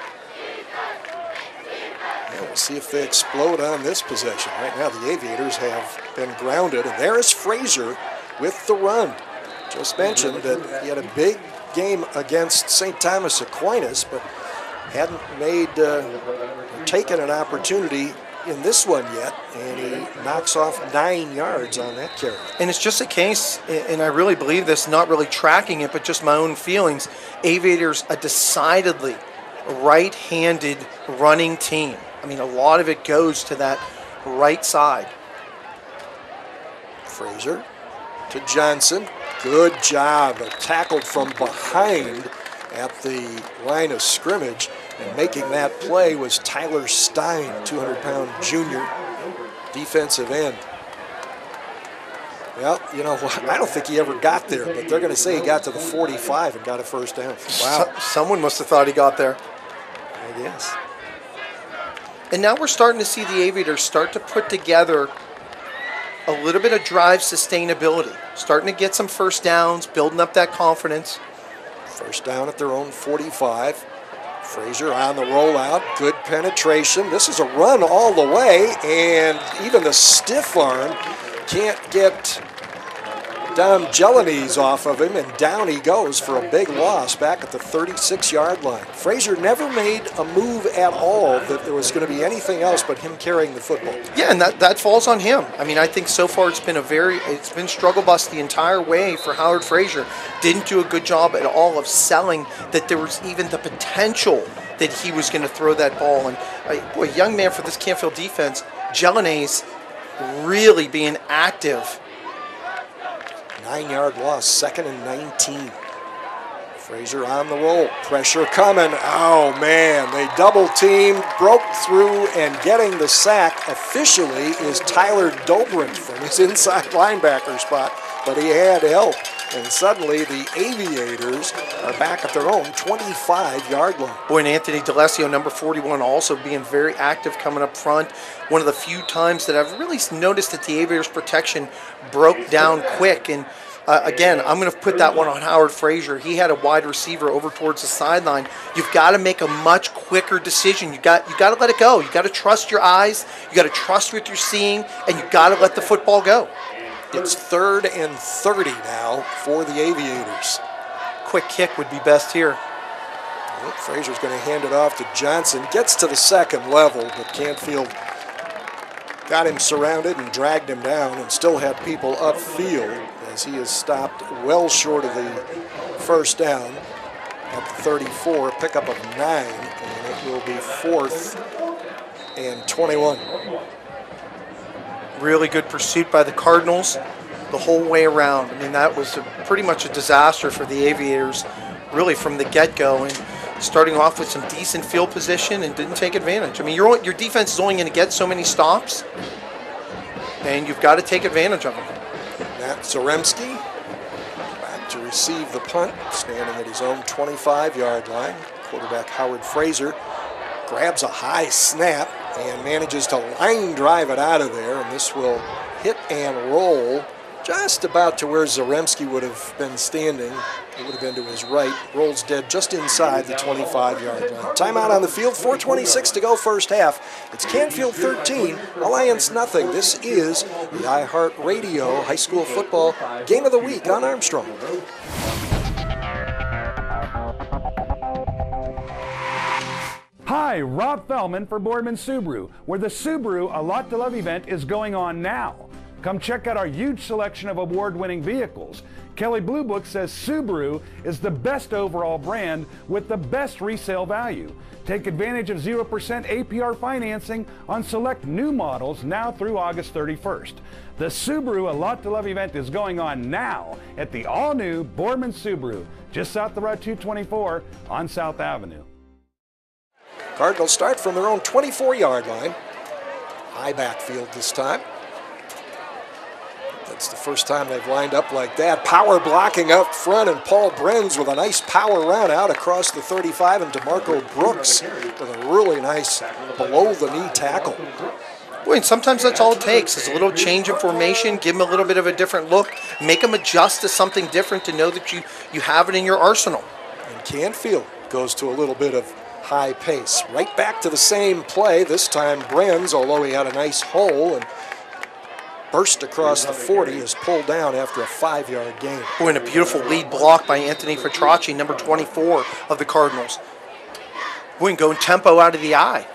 Yeah, we'll see if they explode on this possession. Right now, the Aviators have been grounded, and there's Frazier with the run. Just mentioned that he had a big game against St. Thomas Aquinas, but hadn't taken an opportunity in this one yet, and he knocks off 9 yards on that carry. And it's just a case, and I really believe this, not really tracking it, but just my own feelings. Aviators, a decidedly right-handed running team. I mean, a lot of it goes to that right side. Frazier to Johnson. Good job. Tackled from behind at the line of scrimmage. And making that play was Tyler Stein, 200-pound junior defensive end. Well, you know what? I don't think he ever got there, but they're going to say he got to the 45 and got a first down. Wow. Someone must have thought he got there. I guess. And now we're starting to see the Aviators start to put together a little bit of drive sustainability. Starting to get some first downs, building up that confidence. First down at their own 45. Frazier on the rollout, good penetration. This is a run all the way, and even the stiff arm can't get Dom Jelanese off of him, and down he goes for a big loss back at the 36-yard line. Frazier never made a move at all that there was going to be anything else but him carrying the football. Yeah, and that falls on him. I mean, I think so far it's been struggle bus the entire way for Howard Frazier. Didn't do a good job at all of selling that there was even the potential that he was going to throw that ball. And boy, young man for this Canfield defense, Jelanese really being active. 9-yard loss, 2nd and 19. Frazier on the roll, pressure coming. Oh man, they double team, broke through, and getting the sack officially is Tyler Dobrindt from his inside linebacker spot, but he had help. And suddenly the Aviators are back at their own 25-yard line. Boy, and Anthony D'Alessio, number 41, also being very active coming up front. One of the few times that I've really noticed that the Aviators' protection broke down quick. And again, I'm going to put that one on Howard Frazier. He had a wide receiver over towards the sideline. You've got to make a much quicker decision. You got to let it go. You got to trust your eyes. You got to trust what you're seeing, and you got to let the football go. It's 3rd and 30 now for the Aviators. Quick kick would be best here. Well, Frazier's going to hand it off to Johnson. Gets to the second level, but Canfield got him surrounded and dragged him down and still had people upfield as he is stopped well short of the first down at the 34, a pickup of 9, and it will be 4th and 21. Really good pursuit by the Cardinals the whole way around. I mean, that was pretty much a disaster for the Aviators, really from the get-go, and starting off with some decent field position and didn't take advantage. I mean, your defense is only going to get so many stops, and you've got to take advantage of them. Matt Zaremski back to receive the punt, standing at his own 25-yard line. Quarterback Howard Fraser grabs a high snap and manages to line drive it out of there, and this will hit and roll just about to where Zaremski would have been standing. It would have been to his right. Rolls dead just inside the 25-yard line. Timeout on the field, 4:26 to go first half. It's Canfield 13, Alliance nothing. This is the iHeartRadio High School Football Game of the Week on Armstrong. Hi, Rob Fellman for Boardman Subaru, where the Subaru A Lot to Love event is going on now. Come check out our huge selection of award-winning vehicles. Kelley Blue Book says Subaru is the best overall brand with the best resale value. Take advantage of 0% APR financing on select new models now through August 31st. The Subaru A Lot to Love event is going on now at the all-new Boardman Subaru, just south of Route 224 on South Avenue. Cardinals start from their own 24-yard line. High backfield this time. That's the first time they've lined up like that. Power blocking up front, and Paul Brenz with a nice power run out across the 35, and DeMarco Brooks with a really nice below-the-knee tackle. Boy, and sometimes that's all it takes is a little change of formation, give them a little bit of a different look, make them adjust to something different to know that you have it in your arsenal. And Canfield goes to a little bit of high pace. Right back to the same play. This time Brenz, although he had a nice hole and burst across the 40, is pulled down after a 5-yard gain. Boy, and a beautiful lead block by Anthony Fatracci, number 24 of the Cardinals. Boy, and going tempo out of the eye.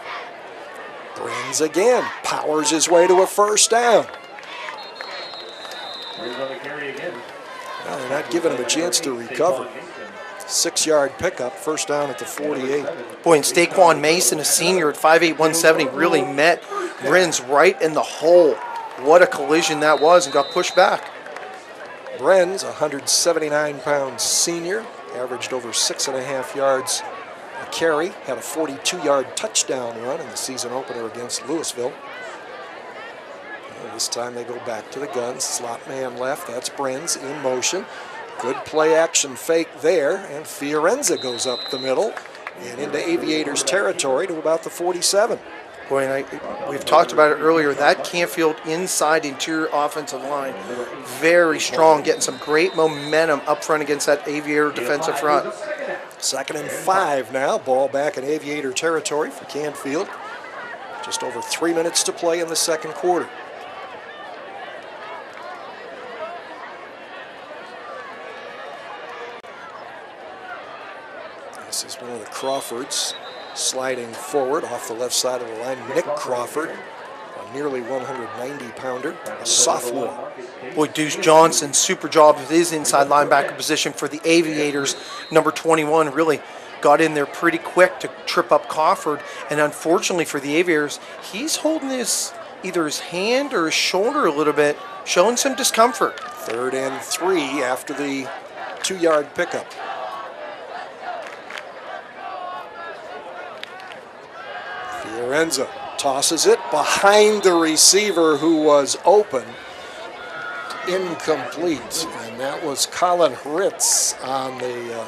Brenz again powers his way to a first down. Well, they're not giving him a chance to recover. 6-yard pickup, first down at the 48. Boy, and Staquan Mason, a senior at 5'8", 170, really met Brenz right in the hole. What a collision that was, and got pushed back. Brenz, a 179-pound senior, averaged over 6.5 yards a carry, had a 42-yard touchdown run in the season opener against Louisville. And this time they go back to the gun. Slot man left, that's Brenz in motion. Good play-action fake there, and Fiorenza goes up the middle and into Aviators territory to about the 47. Boy, and we've talked about it earlier, that Canfield inside interior offensive line, very strong, getting some great momentum up front against that Aviator defensive front. 2nd and 5 now, ball back in Aviator territory for Canfield. Just over 3 minutes to play in the second quarter. This is one of the Crawfords sliding forward off the left side of the line. Nick Crawford, a nearly 190-pounder, a sophomore. Boy, Deuce Johnson, super job with his inside linebacker position for the Aviators. Number 21 really got in there pretty quick to trip up Crawford. And unfortunately for the Aviators, he's holding either his hand or his shoulder a little bit, showing some discomfort. 3rd and 3 after the 2-yard pickup. Fiorenza tosses it behind the receiver who was open. Incomplete. And that was Colin Hritz on the,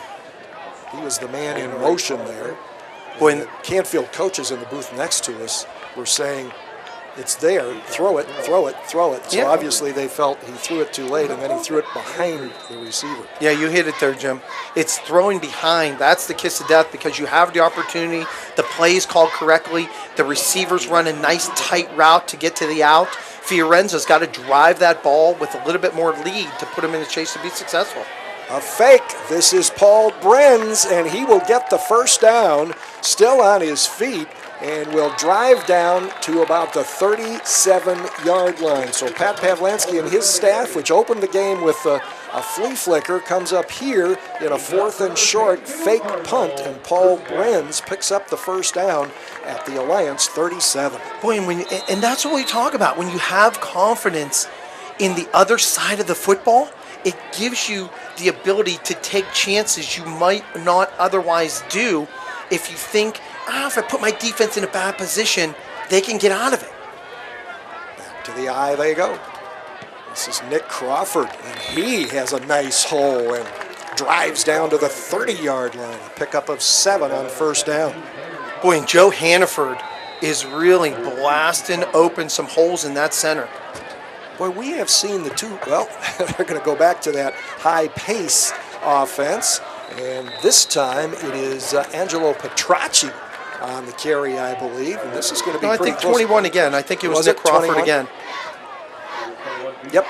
he was the man in motion there. When the Canfield coaches in the booth next to us were saying, it's there, throw it, throw it, throw it. So obviously they felt he threw it too late, and then he threw it behind the receiver. Yeah, you hit it there, Jim. It's throwing behind. That's the kiss of death because you have the opportunity. The play is called correctly. The receivers run a nice tight route to get to the out. Fiorenza's got to drive that ball with a little bit more lead to put him in the chase to be successful. A fake. This is Paul Brenz, and he will get the first down, still on his feet, and will drive down to about the 37-yard line. So Pat Pavlansky and his staff, which opened the game with a flea flicker, comes up here in a 4th and short fake punt, and Paul Brenz picks up the first down at the Alliance 37. Boy, and that's what we talk about. When you have confidence in the other side of the football, it gives you the ability to take chances you might not otherwise do if you think, if I put my defense in a bad position, they can get out of it. Back to the eye they go. This is Nick Crawford, and he has a nice hole and drives down to the 30-yard line. A pickup of 7 on first down. Boy, and Joe Hannaford is really blasting open some holes in that center. Boy, we have seen the two, well, they're going to go back to that high-pace offense, and this time it is Angelo Petracci on the carry, I believe, and this is going to be pretty close. 21 again. I think it was Nick Crawford 21? Again. Yep.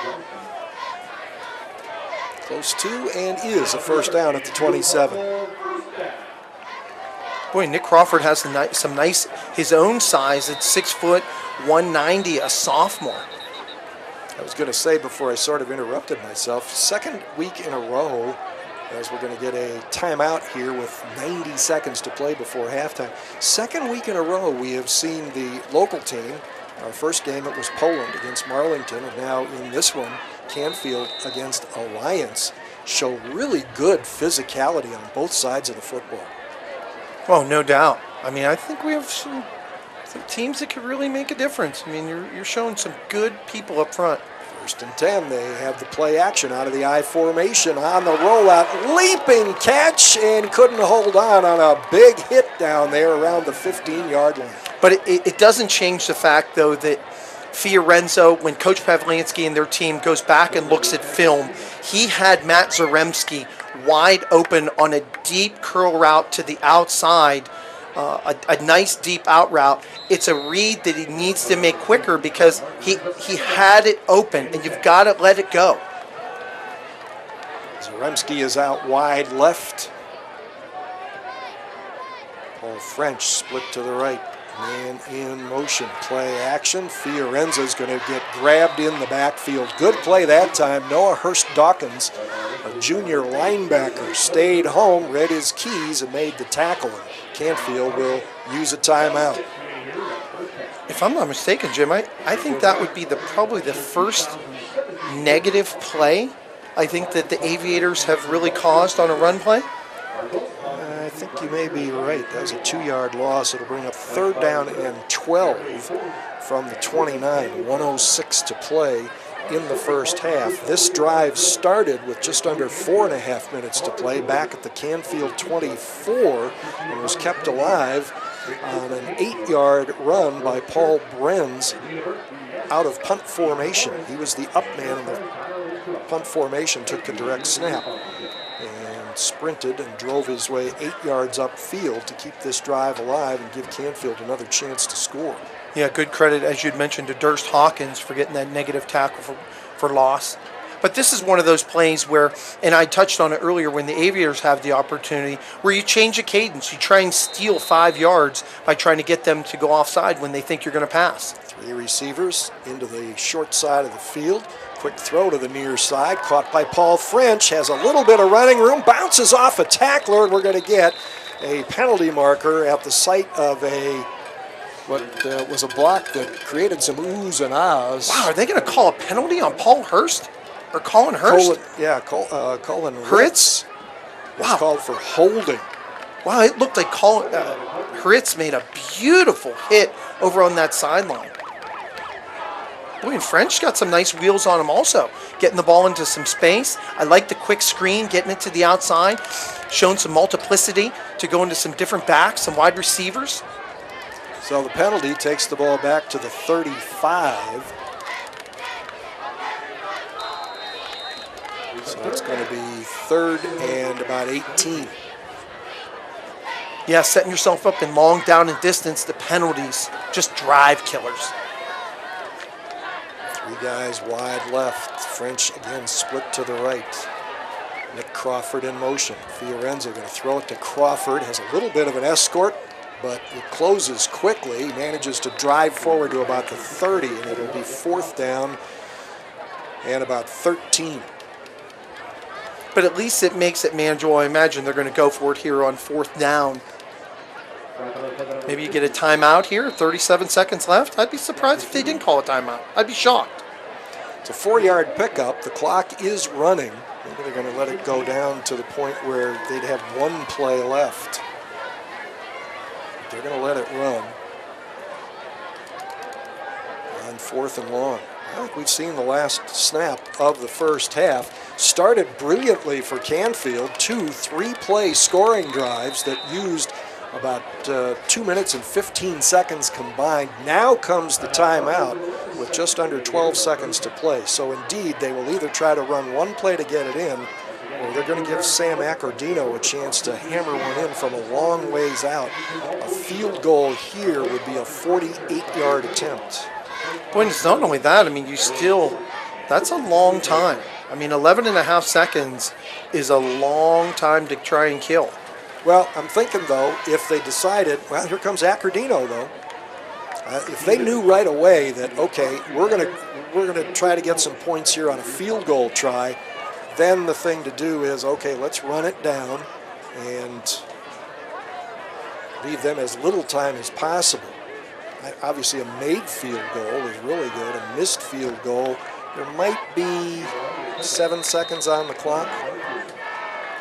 Close to and is a first down at the 27. Boy, Nick Crawford has some nice, his own size at 6 foot, 190, a sophomore. I was going to say before I sort of interrupted myself, second week in a row, as we're going to get a timeout here with 90 seconds to play before halftime. Second week in a row, we have seen the local team. Our first game, it was Poland against Marlington, and now in this one, Canfield against Alliance, show really good physicality on both sides of the football. Well, no doubt. I mean, I think we have some teams that could really make a difference. I mean, you're showing some good people up front. First and 10, they have the play action out of the I formation on the rollout. Leaping catch, and couldn't hold on a big hit down there around the 15-yard line. But it doesn't change the fact, though, that Fiorenzo, when Coach Pavlansky and their team goes back and looks at film, he had Matt Zaremski wide open on a deep curl route to the outside, a nice deep out route. It's a read that he needs to make quicker because he had it open, and you've got to let it go. Zaremski is out wide left. Paul French split to the right. Man in motion, play action. Fiorenzo's going to get grabbed in the backfield. Good play that time. Noah Hurst-Dawkins, a junior linebacker, stayed home, read his keys, and made the tackle. Canfield will use a timeout. If I'm not mistaken, Jim, I think that would be probably the first negative play I think that the Aviators have really caused on a run play. I think you may be right. That was a 2-yard loss. It'll bring up third down and 12 from the 29. 1:06 to play in the first half. This drive started with just under 4.5 minutes to play back at the Canfield 24 and was kept alive on an 8-yard run by Paul Brenz out of punt formation. He was the up man in the punt formation, took the direct snap, and sprinted and drove his way 8 yards upfield to keep this drive alive and give Canfield another chance to score. Yeah, good credit, as you'd mentioned, to Durst Hawkins for getting that negative tackle for loss. But this is one of those plays where, and I touched on it earlier, when the Aviators have the opportunity, where you change the cadence. You try and steal 5 yards by trying to get them to go offside when they think you're going to pass. 3 receivers into the short side of the field. Quick throw to the near side, caught by Paul French, has a little bit of running room, bounces off a tackler, and we're going to get a penalty marker at the site of what was a block that created some oohs and ahs. Wow, are they going to call a penalty on Paul Hurst? Or Colin Hurst? Colin Hritz. Wow. It's called for holding. Wow, it looked like Hritz made a beautiful hit over on that sideline. Boy, and French got some nice wheels on him also, getting the ball into some space. I like the quick screen, getting it to the outside, showing some multiplicity to go into some different backs, some wide receivers. So the penalty takes the ball back to the 35. So it's going to be third and about 18. Yeah, setting yourself up in long down and distance, the penalties, just drive killers. 3 guys wide left. French again split to the right. Nick Crawford in motion. Fiorenzo going to throw it to Crawford. Has a little bit of an escort, but it closes quickly. He manages to drive forward to about the 30, and it'll be fourth down and about 13. But at least it makes it manageable. I imagine they're going to go for it here on fourth down. Maybe you get a timeout here, 37 seconds left. I'd be surprised if they didn't call a timeout. I'd be shocked. It's a 4-yard pickup. The clock is running. Maybe they're going to let it go down to the point where they'd have 1 play left. They're going to let it run. On fourth and long. I think we've seen the last snap of the first half. Started brilliantly for Canfield, 2 3-play scoring drives that used about 2 minutes and 15 seconds combined. Now comes the timeout with just under 12 seconds to play. So indeed, they will either try to run one play to get it in, or they're going to give Sam Accordino a chance to hammer one in from a long ways out. A field goal here would be a 48-yard attempt. Well, it's not only that. I mean, that's a long time. I mean, 11 and a half seconds is a long time to try and kill. Well, I'm thinking, though, if they decided, well, here comes Accordino, though. If they knew right away that, okay, we're gonna try to get some points here on a field goal try, then the thing to do is, okay, let's run it down and leave them as little time as possible. Obviously, a made field goal is really good. A missed field goal, there might be 7 seconds on the clock.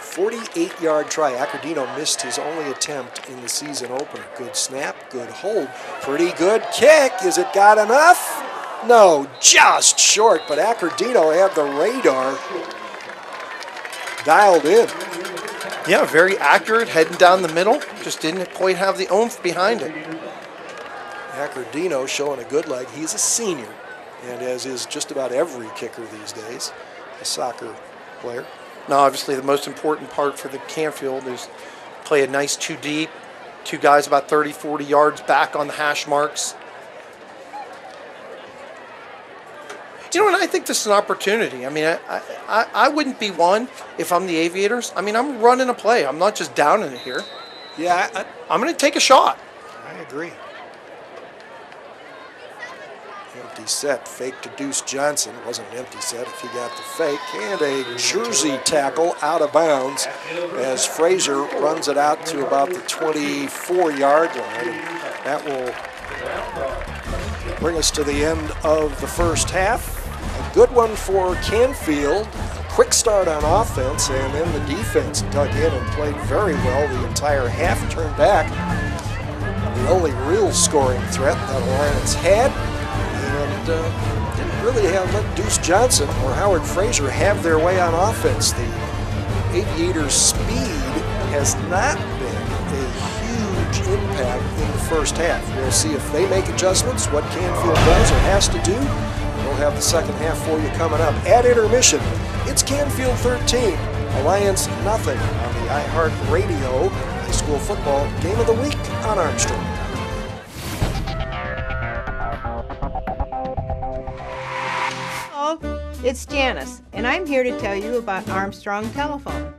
48-yard try. Accordino missed his only attempt in the season opener. Good snap, good hold, pretty good kick. Is it got enough? No, just short, but Accordino had the radar dialed in. Yeah, very accurate, heading down the middle. Just didn't quite have the oomph behind it. Accordino showing a good leg. He's a senior, and as is just about every kicker these days, a soccer player. Now, obviously, the most important part for the Canfield is play a nice 2 deep, 2 guys about 30, 40 yards back on the hash marks. You know, and I think this is an opportunity. I mean, I wouldn't be one if I'm the Aviators. I mean, I'm running a play. I'm not just downing it here. Yeah, I'm going to take a shot. I agree. Empty set, fake to Deuce Johnson. Wasn't an empty set if he got the fake. And a jersey tackle out of bounds as Frazier runs it out to about the 24-yard line. And that will bring us to the end of the first half. A good one for Canfield. A quick start on offense, and then the defense dug in and played very well the entire half. Turned back the only real scoring threat that Alliance had. And didn't really let Deuce Johnson or Howard Frazier have their way on offense. The Aviators' speed has not been a huge impact in the first half. We'll see if they make adjustments, what Canfield does or has to do. We'll have the second half for you coming up. At intermission, it's Canfield 13, Alliance nothing on the iHeartRadio High School Football Game of the Week on Armstrong. It's Janice, and I'm here to tell you about Armstrong Telephone.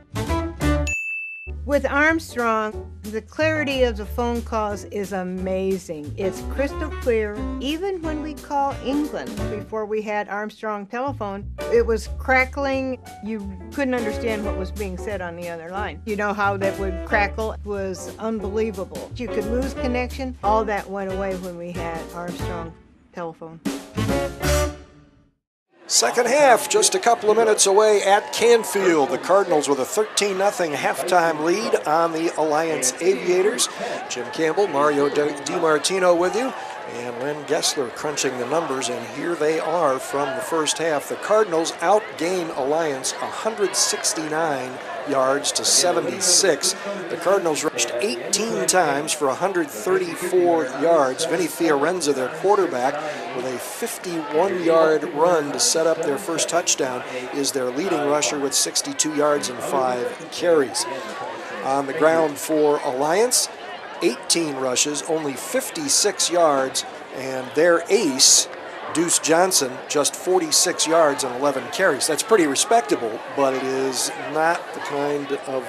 With Armstrong, the clarity of the phone calls is amazing. It's crystal clear. Even when we call England before we had Armstrong Telephone, it was crackling. You couldn't understand what was being said on the other line. You know how that would crackle? It was unbelievable. You could lose connection. All that went away when we had Armstrong Telephone. Second half, just a couple of minutes away at Canfield. The Cardinals with a 13-0 halftime lead on the Alliance Aviators. Jim Campbell, Mario DiMartino with you, and Lynn Gessler crunching the numbers, and here they are from the first half. The Cardinals outgain Alliance 169 yards to 76. The Cardinals rushed 18 times for 134 yards. Vinny Fiorenza, their quarterback, with a 51-yard run to set up their first touchdown, is their leading rusher with 62 yards and 5 carries. On the ground for Alliance, 18 rushes, only 56 yards, and their ace, Deuce Johnson, just 46 yards and 11 carries. That's pretty respectable, but it is not the kind of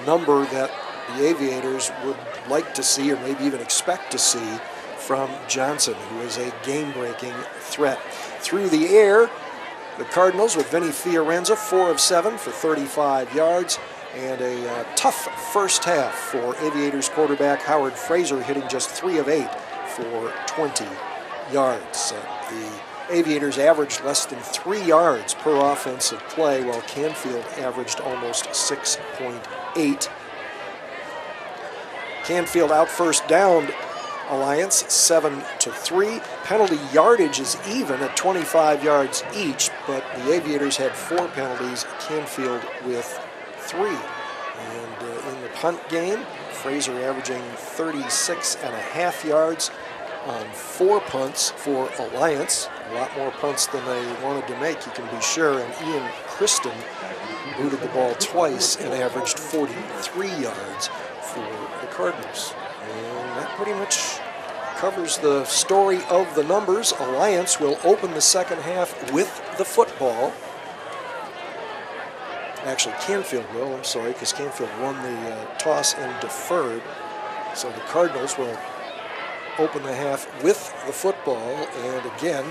number that the Aviators would like to see or maybe even expect to see from Johnson, who is a game-breaking threat. Through the air, the Cardinals with Vinny Fiorenza, 4 of 7 for 35 yards, and a tough first half for Aviators quarterback Howard Frazier, hitting just 3 of 8 for 20 yards. The Aviators averaged less than 3 yards per offensive play, while Canfield averaged almost 6.8. Canfield out first down Alliance 7-3. Penalty yardage is even at 25 yards each, but the Aviators had 4 penalties, Canfield with 3. And in the punt game, Fraser averaging 36.5 yards on 4 punts for Alliance. A lot more punts than they wanted to make, you can be sure. And Ian Christen booted the ball twice and averaged 43 yards for the Cardinals. And that pretty much covers the story of the numbers. Alliance will open the second half with the football. Actually, Canfield will, I'm sorry, because Canfield won the toss and deferred. So the Cardinals will open the half with the football, and again,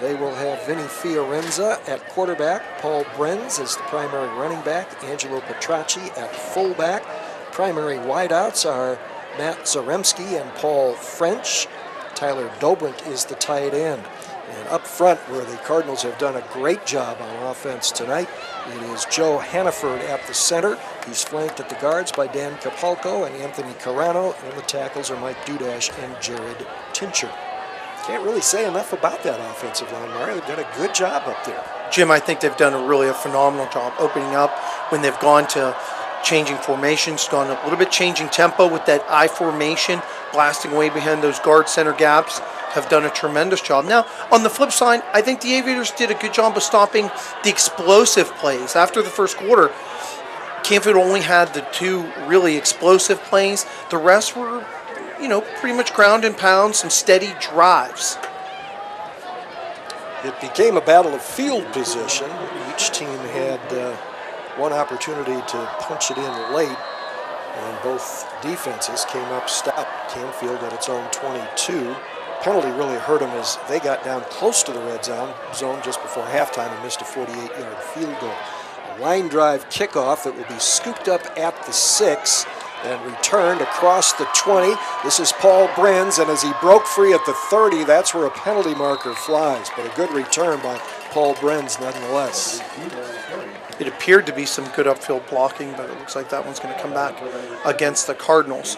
they will have Vinny Fiorenza at quarterback, Paul Brenz as the primary running back, Angelo Petracci at fullback. Primary wideouts are Matt Zaremski and Paul French. Tyler Dobrint is the tight end. And up front, where the Cardinals have done a great job on offense tonight, it is Joe Hannaford at the center. He's flanked at the guards by Dan Capalco and Anthony Carano, and the tackles are Mike Dudash and Jared Tincher. Can't really say enough about that offensive line, Mario. They've done a good job up there. Jim, I think they've done a phenomenal job opening up when they've gone to changing formations, gone a little bit changing tempo with that I formation, blasting away behind those guard center gaps, have done a tremendous job. Now, on the flip side, I think the Aviators did a good job of stopping the explosive plays. After the first quarter, Canfield only had the 2 really explosive plays. The rest were, pretty much ground and pound, some steady drives. It became a battle of field position. Each team had one opportunity to punch it in late, and both defenses came up stopped Canfield at its own 22. Penalty really hurt them as they got down close to the red zone just before halftime and missed a 48-yard field goal. A line drive kickoff that will be scooped up at the 6 and returned across the 20. This is Paul Brenz, and as he broke free at the 30, that's where a penalty marker flies. But a good return by Paul Brenz nonetheless. It appeared to be some good upfield blocking, but it looks like that one's going to come back against the Cardinals.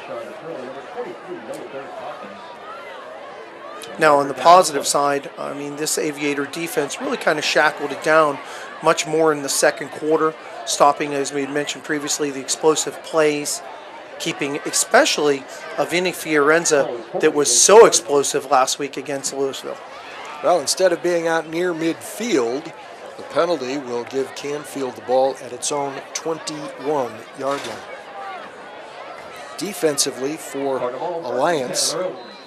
Now, on the positive side, this Aviator defense really kind of shackled it down much more in the second quarter, stopping, as we had mentioned previously, the explosive plays, keeping especially a Vinny Fiorenza that was so explosive last week against Louisville. Well, instead of being out near midfield, the penalty will give Canfield the ball at its own 21-yard line. Defensively for Alliance,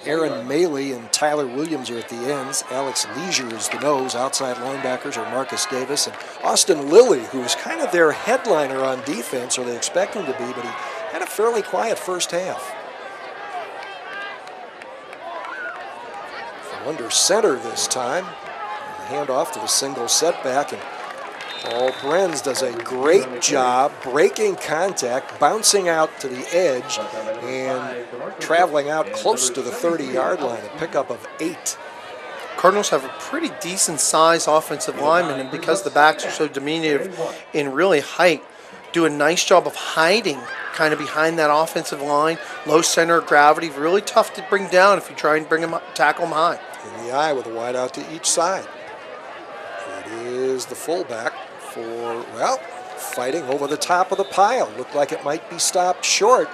Erin Malley and Tyler Williams are at the ends. Alex Leisure is the nose. Outside linebackers are Marcus Davis and Austin Lilly, who is kind of their headliner on defense, or they expect him to be, but he had a fairly quiet first half. From under center this time. Handoff to the single setback, and Paul Brenz does a great job breaking contact, bouncing out to the edge, and traveling out close to the 30-yard line, a pickup of 8. Cardinals have a pretty decent size offensive lineman, and because the backs are so diminutive in really height, do a nice job of hiding kind of behind that offensive line. Low center of gravity, really tough to bring down if you try and bring him up, tackle him high. In the eye with a wide out to each side. Is the fullback for, fighting over the top of the pile. Looked like it might be stopped short.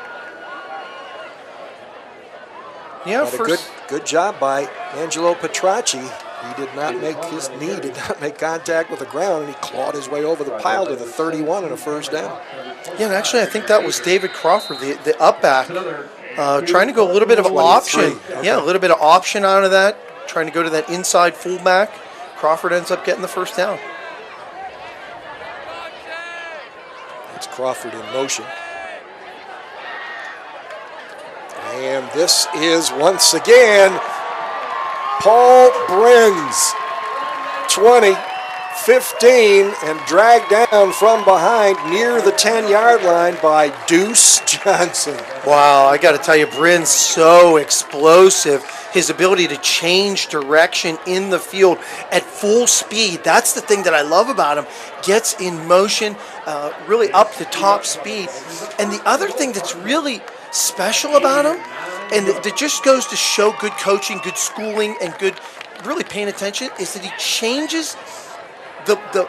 Yeah, but a good job by Angelo Petracci. He did not make his knee, did not make contact with the ground, and he clawed his way over the pile to the 31 and a first down. Yeah, and actually I think that was David Crawford, the up back, trying to go a little bit of option. Okay. Yeah, a little bit of option out of that, trying to go to that inside fullback. Crawford ends up getting the first down. It's Crawford in motion. And this is once again Paul Brenz, 20, 15, and dragged down from behind near the 10-yard line by Deuce Johnson. Wow, I got to tell you, Brenz so explosive. His ability to change direction in the field at full speed. That's the thing that I love about him. Gets in motion, really up to top speed. And the other thing that's really special about him And that just goes to show good coaching, good schooling, and good really paying attention, is that he changes the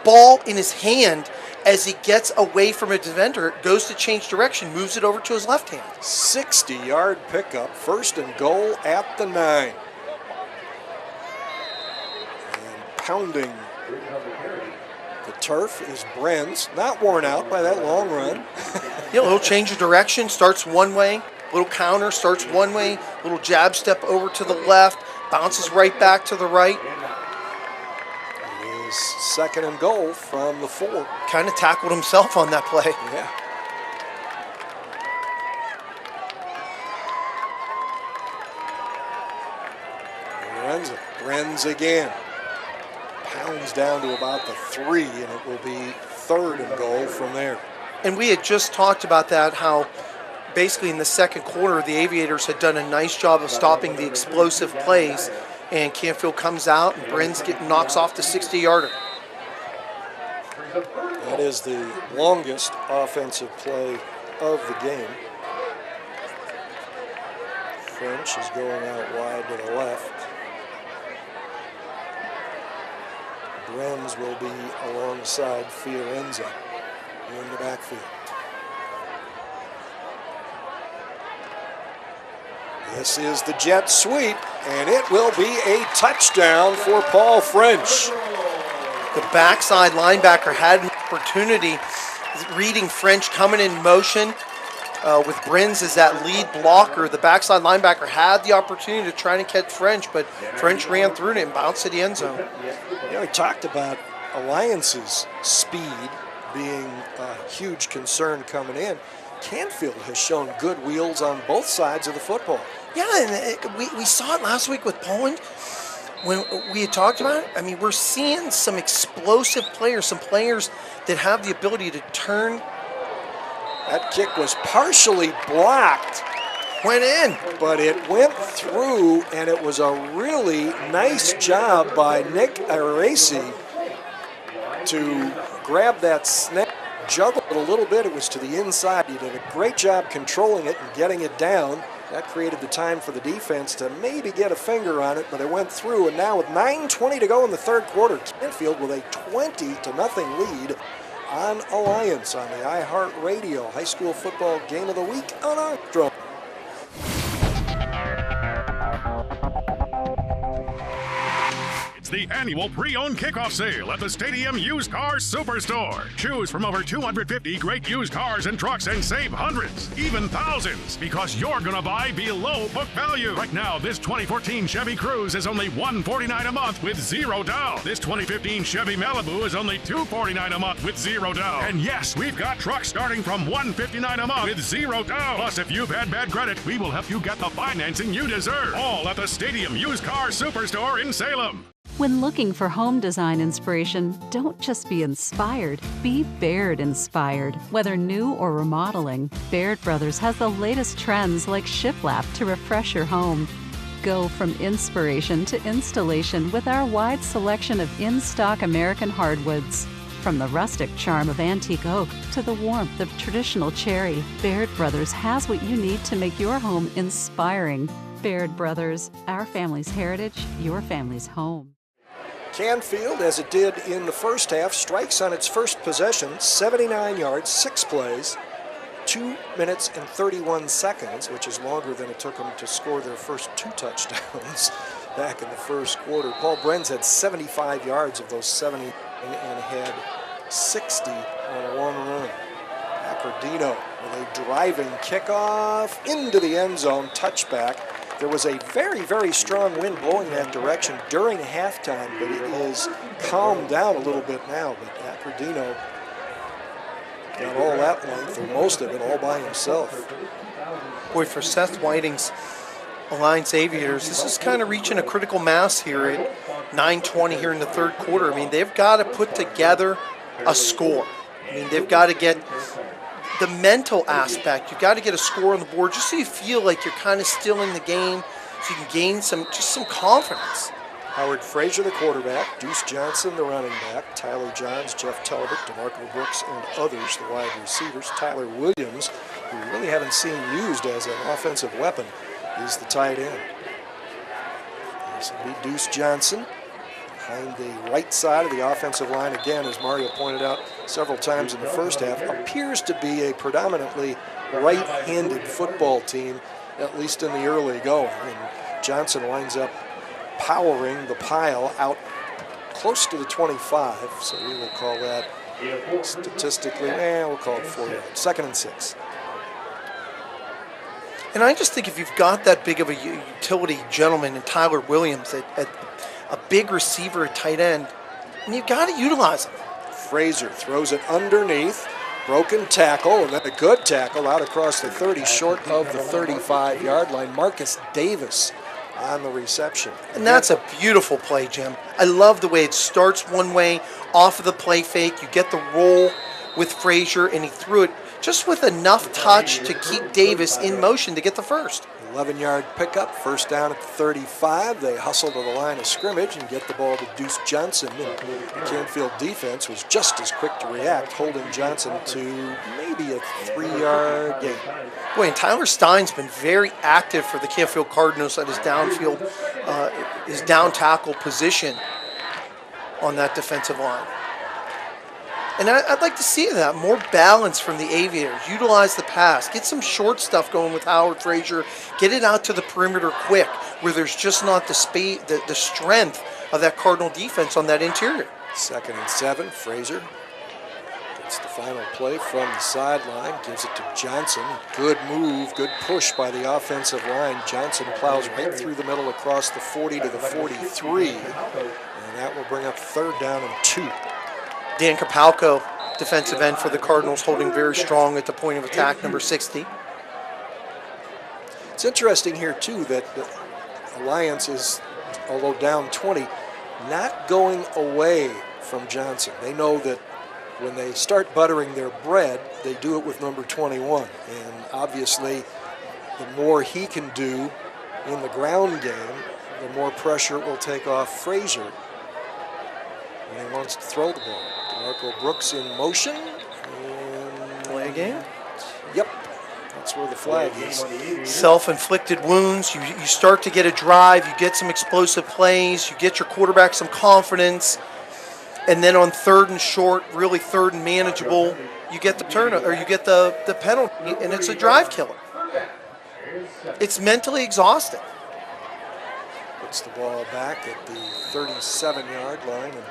ball in his hand as he gets away from a defender, goes to change direction, moves it over to his left hand. 60-yard pickup, 1st and goal at the 9. And pounding the turf is Brenz, not worn out by that long run. A little change of direction, starts one way, little counter, starts one way, little jab step over to the left, bounces right back to the right. It is 2nd and goal from the 4. Kind of tackled himself on that play. Yeah. Brenz again. Pounds down to about the 3, and it will be 3rd and goal from there. And we had just talked about that, how basically in the second quarter, the Aviators had done a nice job of stopping the explosive plays, and Canfield comes out and Brenz knocks off the 60-yarder. That is the longest offensive play of the game. French is going out wide to the left. Brenz will be alongside Fiorenza in the backfield. This is the jet sweep, and it will be a touchdown for Paul French. The backside linebacker had an opportunity, reading French coming in motion with Brenz as that lead blocker. The backside linebacker had the opportunity to try and catch French, but French ran through it and bounced to the end zone. We talked about Alliance's speed being a huge concern coming in. Canfield has shown good wheels on both sides of the football. Yeah, and we saw it last week with Poland when we had talked about it. I mean, we're seeing some explosive players, some players that have the ability to turn. That kick was partially blocked. Went in. But it went through, and it was a really nice job by Nick Aracey to grab that snap, juggle it a little bit. It was to the inside. He did a great job controlling it and getting it down. That created the time for the defense to maybe get a finger on it, but it went through. And now with 9:20 to go in the third quarter, Canfield with a 20-0 lead on Alliance on the iHeartRadio High School Football Game of the Week on Armstrong. It's the annual pre-owned kickoff sale at the Stadium Used Car Superstore. Choose from over 250 great used cars and trucks and save hundreds, even thousands, because you're going to buy below book value. Right now, this 2014 Chevy Cruze is only $149 a month with $0 down. This 2015 Chevy Malibu is only $249 a month with $0 down. And yes, we've got trucks starting from $159 a month with $0 down. Plus, if you've had bad credit, we will help you get the financing you deserve. All at the Stadium Used Car Superstore in Salem. When looking for home design inspiration, don't just be inspired, be Baird inspired. Whether new or remodeling, Baird Brothers has the latest trends like shiplap to refresh your home. Go from inspiration to installation with our wide selection of in-stock American hardwoods. From the rustic charm of antique oak to the warmth of traditional cherry, Baird Brothers has what you need to make your home inspiring. Baird Brothers, our family's heritage, your family's home. Canfield, as it did in the first half, strikes on its first possession, 79 yards, 6 plays, 2 minutes and 31 seconds, which is longer than it took them to score their first 2 touchdowns back in the first quarter. Paul Brenz had 75 yards of those 70 and had 60 on one run. Accordino with a driving kickoff into the end zone, touchback. There was a very, very strong wind blowing that direction during halftime, but it is calmed down a little bit now. But Accordino got all that length, or most of it, all by himself. Boy, for Seth Whiting's Alliance Aviators, this is kind of reaching a critical mass here at 9:20 here in the third quarter. I mean, they've got to put together a score. I mean, they've got to get the mental aspect. You've got to get a score on the board just so you feel like you're kind of still in the game, so you can gain some confidence. Howard Frazier, the quarterback, Deuce Johnson, the running back, Tyler Johns, Jeff Talbot, DeMarco Brooks, and others, the wide receivers. Tyler Williams, who we really haven't seen used as an offensive weapon, is the tight end. This will be Deuce Johnson behind the right side of the offensive line. Again, as Mario pointed out several times in the first half, appears to be a predominantly right-handed football team, at least in the early going. And Johnson winds up powering the pile out close to the 25, so we will call that statistically, we'll call it 4 yards. 2nd and 6. And I just think if you've got that big of a utility gentleman in Tyler Williams at a big receiver at tight end, and you've got to utilize him. Frazier throws it underneath, broken tackle, and then a good tackle out across the 30, short of the 35-yard line. Marcus Davis on the reception. And that's a beautiful play, Jim. I love the way it starts one way, off of the play fake. You get the roll with Frazier, and he threw it just with enough touch to keep Davis in motion to get the first. 11-yard pickup, first down at the 35. They hustle to the line of scrimmage and get the ball to Deuce Johnson. And the Canfield defense was just as quick to react, holding Johnson to maybe a 3-yard gain. Boy, and Tyler Stein's been very active for the Canfield Cardinals at his downfield, his down tackle position on that defensive line. And I'd like to see that, more balance from the Aviators. Utilize the pass. Get some short stuff going with Howard Frazier. Get it out to the perimeter quick, where there's just not the strength of that Cardinal defense on that interior. 2nd and 7, Frazier gets the final play from the sideline, gives it to Johnson. Good move, good push by the offensive line. Johnson plows right through the middle across the 40 to the 43, and that will bring up 3rd down and 2. Dan Kapalko, defensive end for the Cardinals, holding very strong at the point of attack, number 60. It's interesting here, too, that the Alliance is, although down 20, not going away from Johnson. They know that when they start buttering their bread, they do it with number 21. And obviously, the more he can do in the ground game, the more pressure it will take off Frazier when he wants to throw the ball. DeMarco Brooks in motion. Play game? Yep, that's where the flag is. Self-inflicted wounds. You start to get a drive. You get some explosive plays. You get your quarterback some confidence. And then on 3rd and short, really 3rd and manageable, you get the turnover, or you get the penalty, and it's a drive killer. It's mentally exhausting. Puts the ball back at the 37-yard line, and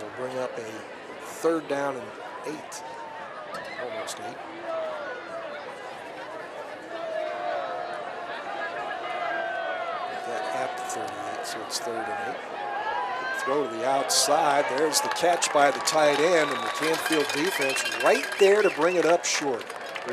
will bring up a 3rd down and 8. Almost 8. That at the 38, so it's 3rd and 8. Throw to the outside. There's the catch by the tight end, and the Canfield defense right there to bring it up short.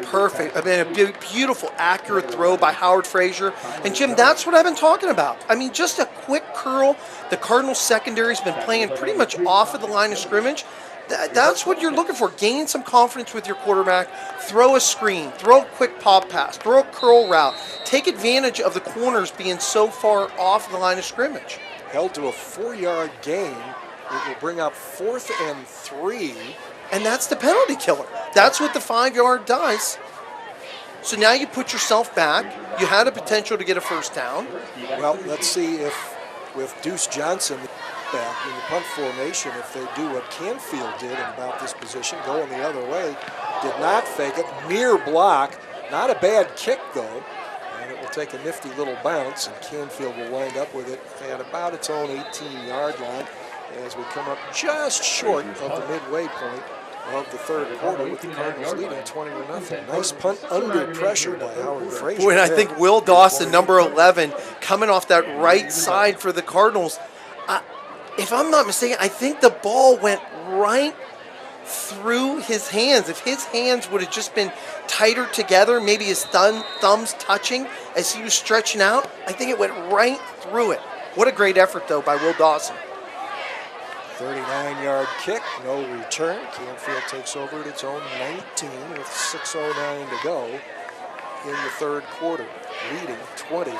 Perfect. I mean, a beautiful, accurate throw by Howard Frazier. And, Jim, that's what I've been talking about. I mean, just a quick curl. The Cardinals secondary's been playing pretty much off of the line of scrimmage. That's what you're looking for. Gain some confidence with your quarterback. Throw a screen. Throw a quick pop pass. Throw a curl route. Take advantage of the corners being so far off the line of scrimmage. Held to a 4-yard gain. It will bring up 4th and 3. And that's the penalty killer. That's what the 5-yard does. So now you put yourself back. You had a potential to get a first down. Well, let's see if with Deuce Johnson back in the punt formation, if they do what Canfield did in about this position, going the other way, did not fake it, near block, not a bad kick though, and it will take a nifty little bounce, and Canfield will wind up with it at about its own 18-yard line as we come up just short of the midway point of the 3rd quarter, with the Cardinals leading 20-0. Nice punt under pressure by Howard Frazier. Boy, and I think Will Dawson, number 11, coming off that right side for the Cardinals. If I'm not mistaken, I think the ball went right through his hands. If his hands would have just been tighter together, maybe his thumbs touching as he was stretching out, I think it went right through it. What a great effort, though, by Will Dawson. 39-yard kick, no return. Canfield takes over at its own 19 with 6:09 to go in the 3rd quarter, leading 20-0.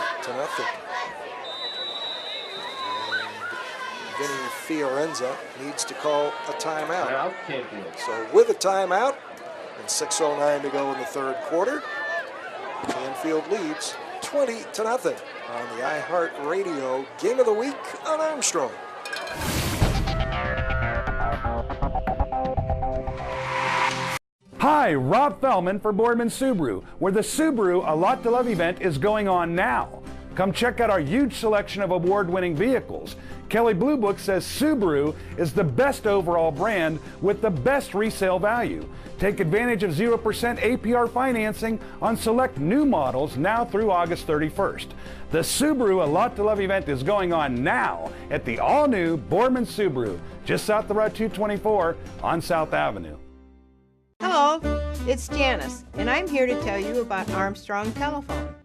Vinny Fiorenza needs to call a timeout. Out, Canfield. So with a timeout and 6:09 to go in the third quarter, Canfield leads 20-0 on the iHeartRadio Game of the Week on Armstrong. Hi, Rob Fellman for Boardman Subaru, where the Subaru A Lot to Love event is going on now. Come check out our huge selection of award-winning vehicles. Kelley Blue Book says Subaru is the best overall brand with the best resale value. Take advantage of 0% APR financing on select new models now through August 31st. The Subaru A Lot to Love event is going on now at the all-new Boardman Subaru, just south of Route 224 on South Avenue. Hello, it's Janice, and I'm here to tell you about Armstrong Telephone.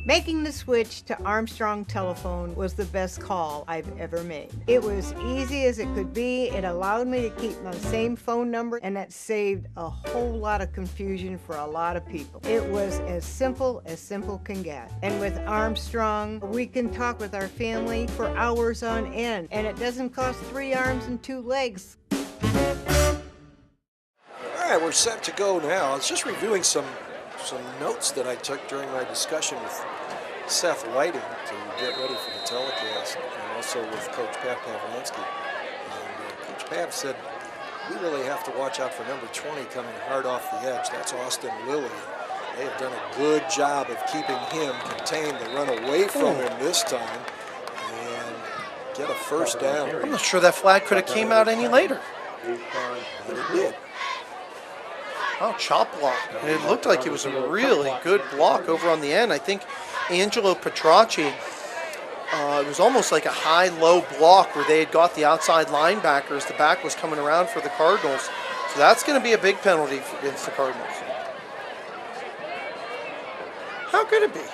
Making the switch to Armstrong Telephone was the best call I've ever made. It was easy as it could be. It allowed me to keep my same phone number, and that saved a whole lot of confusion for a lot of people. It was as simple can get. And with Armstrong, we can talk with our family for hours on end, and it doesn't cost 3 arms and 2 legs. All right, we're set to go now. I was just reviewing some notes that I took during my discussion with Seth Whiting to get ready for the telecast, and also with Coach Pat Pavlansky. And Coach Pav said, we really have to watch out for number 20 coming hard off the edge. That's Austin Lilly. They have done a good job of keeping him contained. They run away from him this time and get a first down. I'm not sure that flag could have came out any later. But it did. Oh, chop block. And it looked like it was a really good block over on the end. I think Angelo Petracci, it was almost like a high-low block where they had got the outside linebackers. The back was coming around for the Cardinals. So that's going to be a big penalty against the Cardinals. How could it be? Well,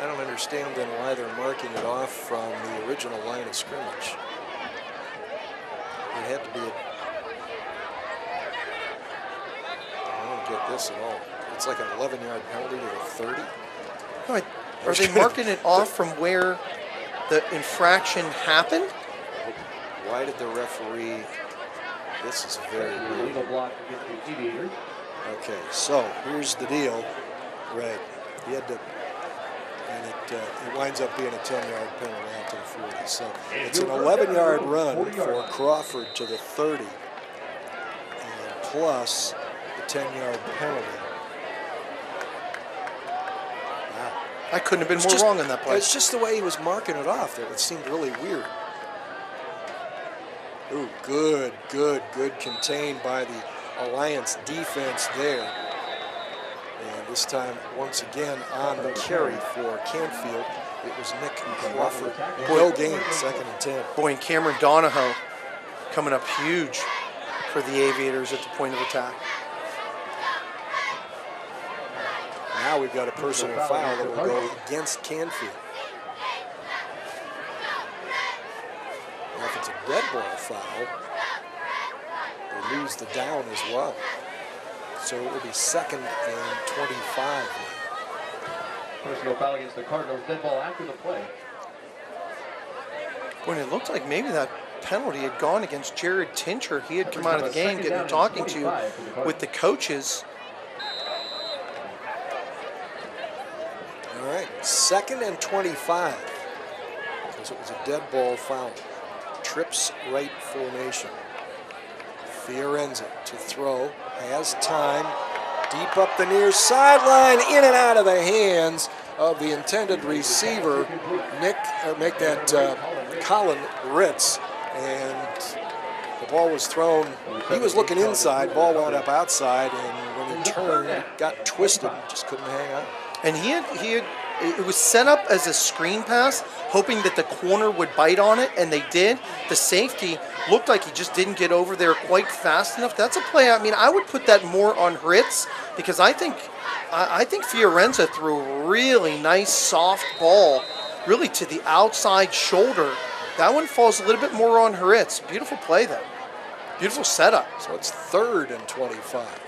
I don't understand then why they're marking it off from the original line of scrimmage. It had to be I don't get this at all. It's like an 11-yard penalty to the 30. No, are they marking it off from where the infraction happened? Why did the referee? This is very weird. Okay, so here's the deal. Right, he had to, and it winds up being a 10-yard penalty out to the 40. So it's an 11-yard run for Crawford to the 30, and plus the 10-yard penalty. Wow. I couldn't have been more wrong on that play. It's just the way he was marking it off there. It seemed really weird. Ooh, good contained by the Alliance defense there. And this time, once again, on the carry for Canfield, it was Nick Crawford. No gain, 2nd and 10. Boy, and Cameron Donahoe coming up huge for the Aviators at the point of attack. Now we've got a personal foul that will go against Canfield. Now if it's a dead ball foul, they lose the down as well. So it will be 2nd and 25. Personal foul against the Cardinals, dead ball after the play. When it looked like maybe that penalty had gone against Jared Tincher. He had come out of the game getting talking to with the coaches. All right, 2nd and 25. Because it was a dead ball foul. Trips right formation. Fiorenza to throw, has time, deep up the near sideline, in and out of the hands of the intended receiver, Colin Ritz, and the ball was thrown. He was looking inside, ball wound up outside, and when he turned, it got twisted, just couldn't hang on. And it was set up as a screen pass, hoping that the corner would bite on it, and they did. The safety looked like he just didn't get over there quite fast enough. That's a play. I mean, I would put that more on Ritz, because I think Fiorenza threw a really nice soft ball, really to the outside shoulder. That one falls a little bit more on Ritz. Beautiful play there. Beautiful setup. So it's 3rd and 25.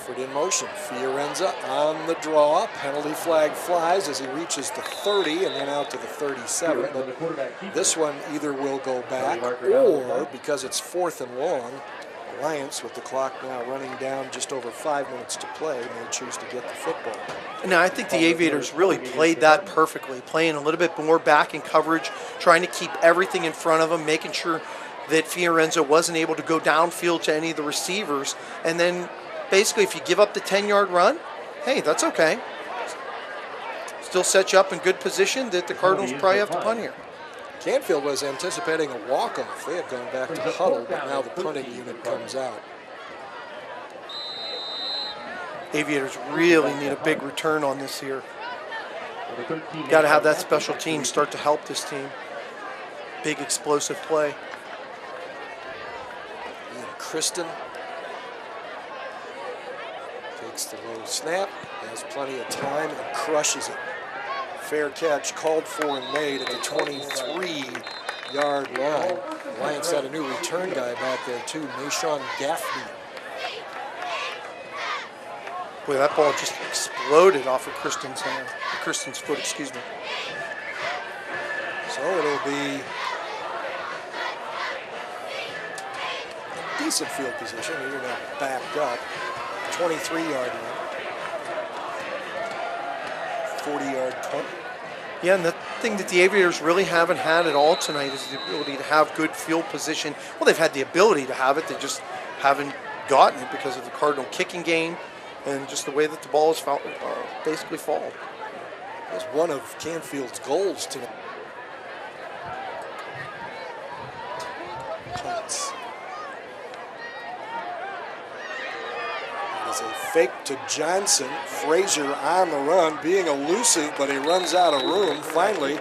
Crawford in motion. Fiorenza on the draw. Penalty flag flies as he reaches the 30 and then out to the 37. But this one either will go back or, because it's 4th and long, Alliance, with the clock now running down just over 5 minutes to play, may choose to get the football. Now, I think the Aviators really played that perfectly, playing a little bit more back in coverage, trying to keep everything in front of them, making sure that Fiorenza wasn't able to go downfield to any of the receivers. And then basically if you give up the 10-yard run, hey, that's okay. Still set you up in good position that the Cardinals probably have to punt here. Canfield was anticipating a walk-off. They had gone back to huddle, but now the punting unit comes out. Aviators really need a big return on this here. Got to have that special team start to help this team. Big explosive play. Ian Kristen takes the low snap, has plenty of time, and crushes it. Fair catch called for and made at the 23-yard line. Lions had a new return guy back there too, Nashawn Gaffney. Boy, that ball just exploded off of Kristen's foot, excuse me. So it'll be decent field position. You're now backed up. 23-yard line. 40-yard punt. Yeah, and the thing that the Aviators really haven't had at all tonight is the ability to have good field position. Well, they've had the ability to have it. They just haven't gotten it because of the Cardinal kicking game and just the way that the ball is basically fall. It was one of Canfield's goals tonight. Punts. It's a fake to Johnson. Frazier on the run, being elusive, but he runs out of room. Finally,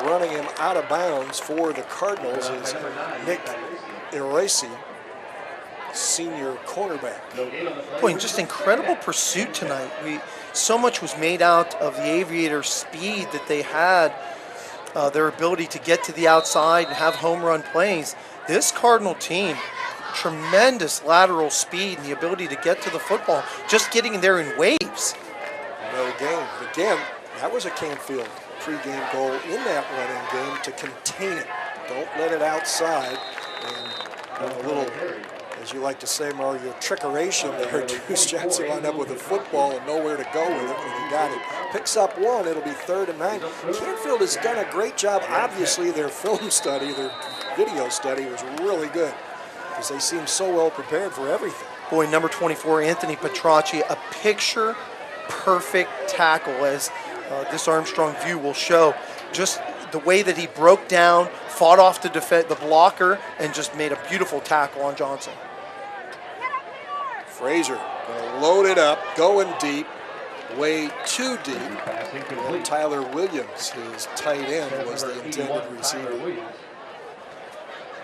running him out of bounds for the Cardinals is Nick Erasi, senior cornerback. Boy, just incredible pursuit tonight. So much was made out of the Aviators' speed that they had, their ability to get to the outside and have home run plays. This Cardinal team, tremendous lateral speed and the ability to get to the football, just getting there in waves. No gain. Again, that was a Canfield pregame goal in that running game to contain it. Don't let it outside. And a little, as you like to say, Mario, trickeration there. Deuce Johnson wound up with a football and nowhere to go with it when he got it. Picks up one. It'll be 3rd and 9. Canfield has done a great job. Obviously, their film study, their video study was really good, because they seem so well prepared for everything. Boy, number 24, Anthony Petracci, a picture-perfect tackle, as this Armstrong view will show. Just the way that he broke down, fought off the blocker, and just made a beautiful tackle on Johnson. Frazier gonna load it up, going deep, way too deep. And Tyler Williams, his tight end, was the intended receiver.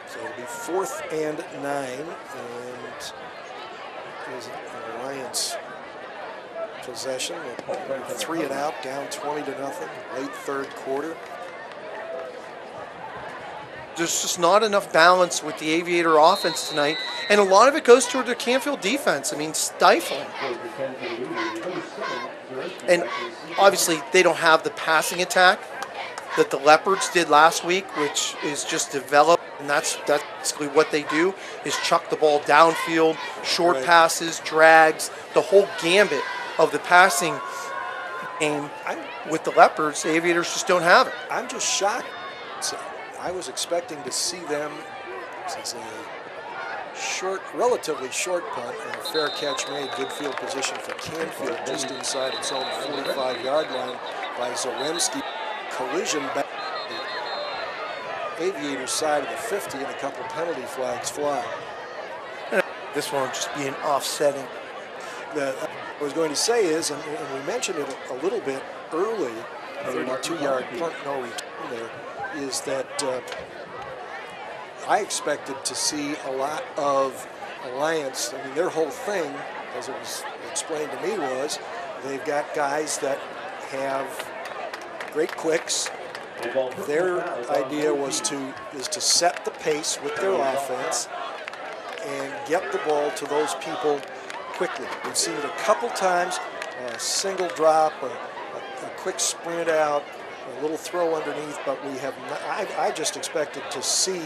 So it'll be 4th and 9, and is an Alliance possession. 3 and out, down 20-0, late 3rd quarter. There's just not enough balance with the Aviator offense tonight, and a lot of it goes toward the Canfield defense. I mean, stifling. And obviously, they don't have the passing attack that the Leopards did last week, which is just developed. And that's basically what they do, is chuck the ball downfield, short passes, drags, the whole gambit of the passing game. With the Leopards, the Aviators just don't have it. I'm just shocked. I was expecting to see them, since a relatively short punt and a fair catch made, good field position for Canfield just inside its own 45-yard line by Zaremski. Collision back Aviators side of the 50, and a couple penalty flags fly. This one just being offsetting. What I was going to say is, and we mentioned it a little bit early, 32-yard punt, no return there, is that I expected to see a lot of Alliance. I mean, their whole thing, as it was explained to me, was they've got guys that have great quicks. Their idea was to set the pace with their offense and get the ball to those people quickly. We've seen it a couple times, a single drop, a quick sprint out, a little throw underneath, but we have not, I just expected to see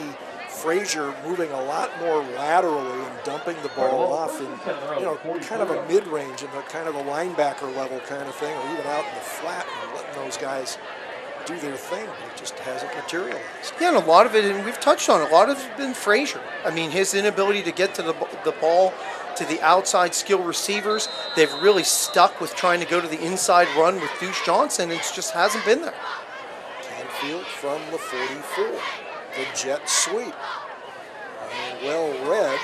Frazier moving a lot more laterally and dumping the ball off in, kind of a mid-range and kind of a linebacker level kind of thing, or even out in the flat and letting those guys do their thing. It just hasn't materialized. Yeah, and a lot of it, and we've touched on it, a lot of it's been Frazier. I mean, his inability to get to the ball, to the outside skill receivers. They've really stuck with trying to go to the inside run with Deuce Johnson. It just hasn't been there. Canfield from the 44. The jet sweep. And well read.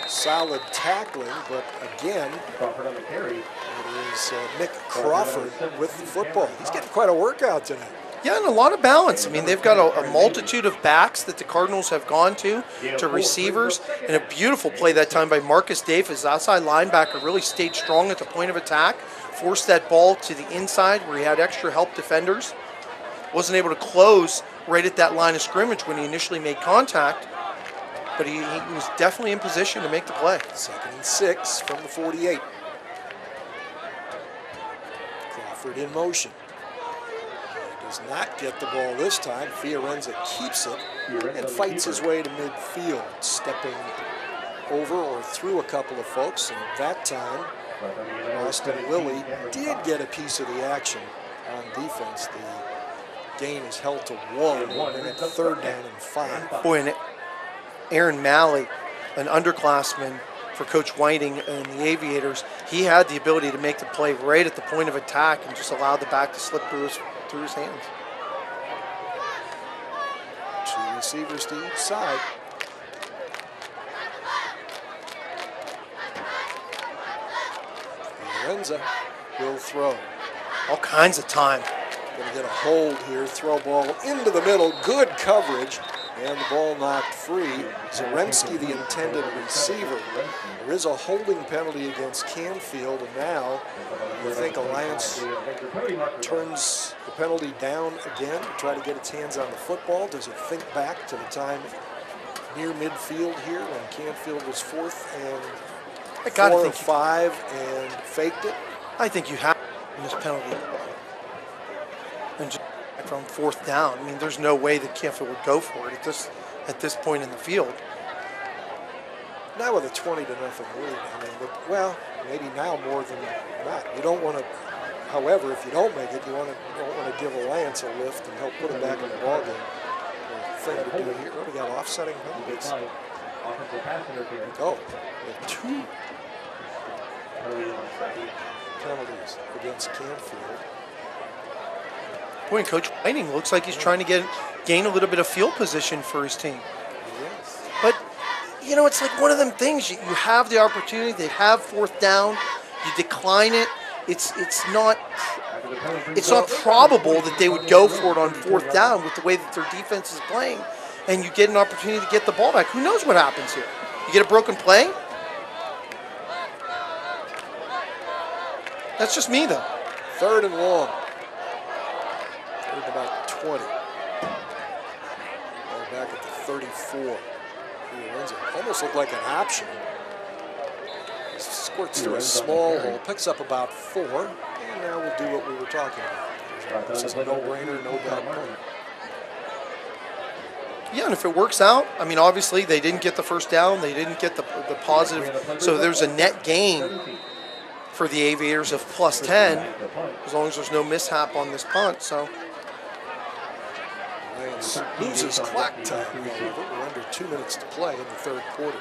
Solid tackling, but again, Crawford on the carry. it is Nick Crawford with the football. He's getting quite a workout tonight. Yeah, and a lot of balance. I mean, they've got a multitude of backs that the Cardinals have gone to receivers, and a beautiful play that time by Marcus Davis. Outside linebacker really stayed strong at the point of attack, forced that ball to the inside where he had extra help defenders. Wasn't able to close right at that line of scrimmage when he initially made contact, but he was definitely in position to make the play. 2nd and 6 from the 48. Crawford in motion. Does not get the ball this time. Fiorenza keeps it and fights his way to midfield, stepping over or through a couple of folks. And that time, Austin Lilly did get a piece of the action on defense. The gain is held to 1, and at 3rd down and 5. Boy, and Erin Malley, an underclassman for Coach Whiting and the Aviators, he had the ability to make the play right at the point of attack and just allowed the back to slip through his hands. 2 receivers to each side. Fiorenza will throw. All kinds of time. Going to get a hold here. Throw ball into the middle. Good coverage. And the ball knocked free. Zaremski, the intended receiver. There is a holding penalty against Canfield, and now you think Alliance turns the penalty down again to try to get its hands on the football. Does it think back to the time near midfield here when Canfield was 4th and 4 or 5 and faked it? I think you have this penalty. And just from 4th down. I mean, there's no way that Canfield would go for it at this point in the field. Now with a 20-0 lead, I mean, well, maybe now more than not. You don't want to. However, if you don't make it, you don't want to give Alliance a lift and help put it back in the ballgame. The thing to do here. What, we got offsetting penalties? Oh, we have 2 penalties against Canfield. Boy, and Coach Whiting looks like he's trying to gain a little bit of field position for his team. Yes. But, it's like one of them things. You have the opportunity. They have 4th down. You decline it. It's not probable that they would go for it on 4th down with the way that their defense is playing. And you get an opportunity to get the ball back. Who knows what happens here? You get a broken play? That's just me, though. 3rd and long. About 20. Back at the 34. Almost looked like an option. Squirts through a small hole, picks up about 4, and now we'll do what we were talking about. This is a no-brainer, no bad punt. Yeah, and if it works out, I mean, obviously they didn't get the 1st down, they didn't get the positive, so there's a net gain for the Aviators of +10, as long as there's no mishap on this punt. So. Lions loses clock time, however. We're under 2 minutes to play in the 3rd quarter.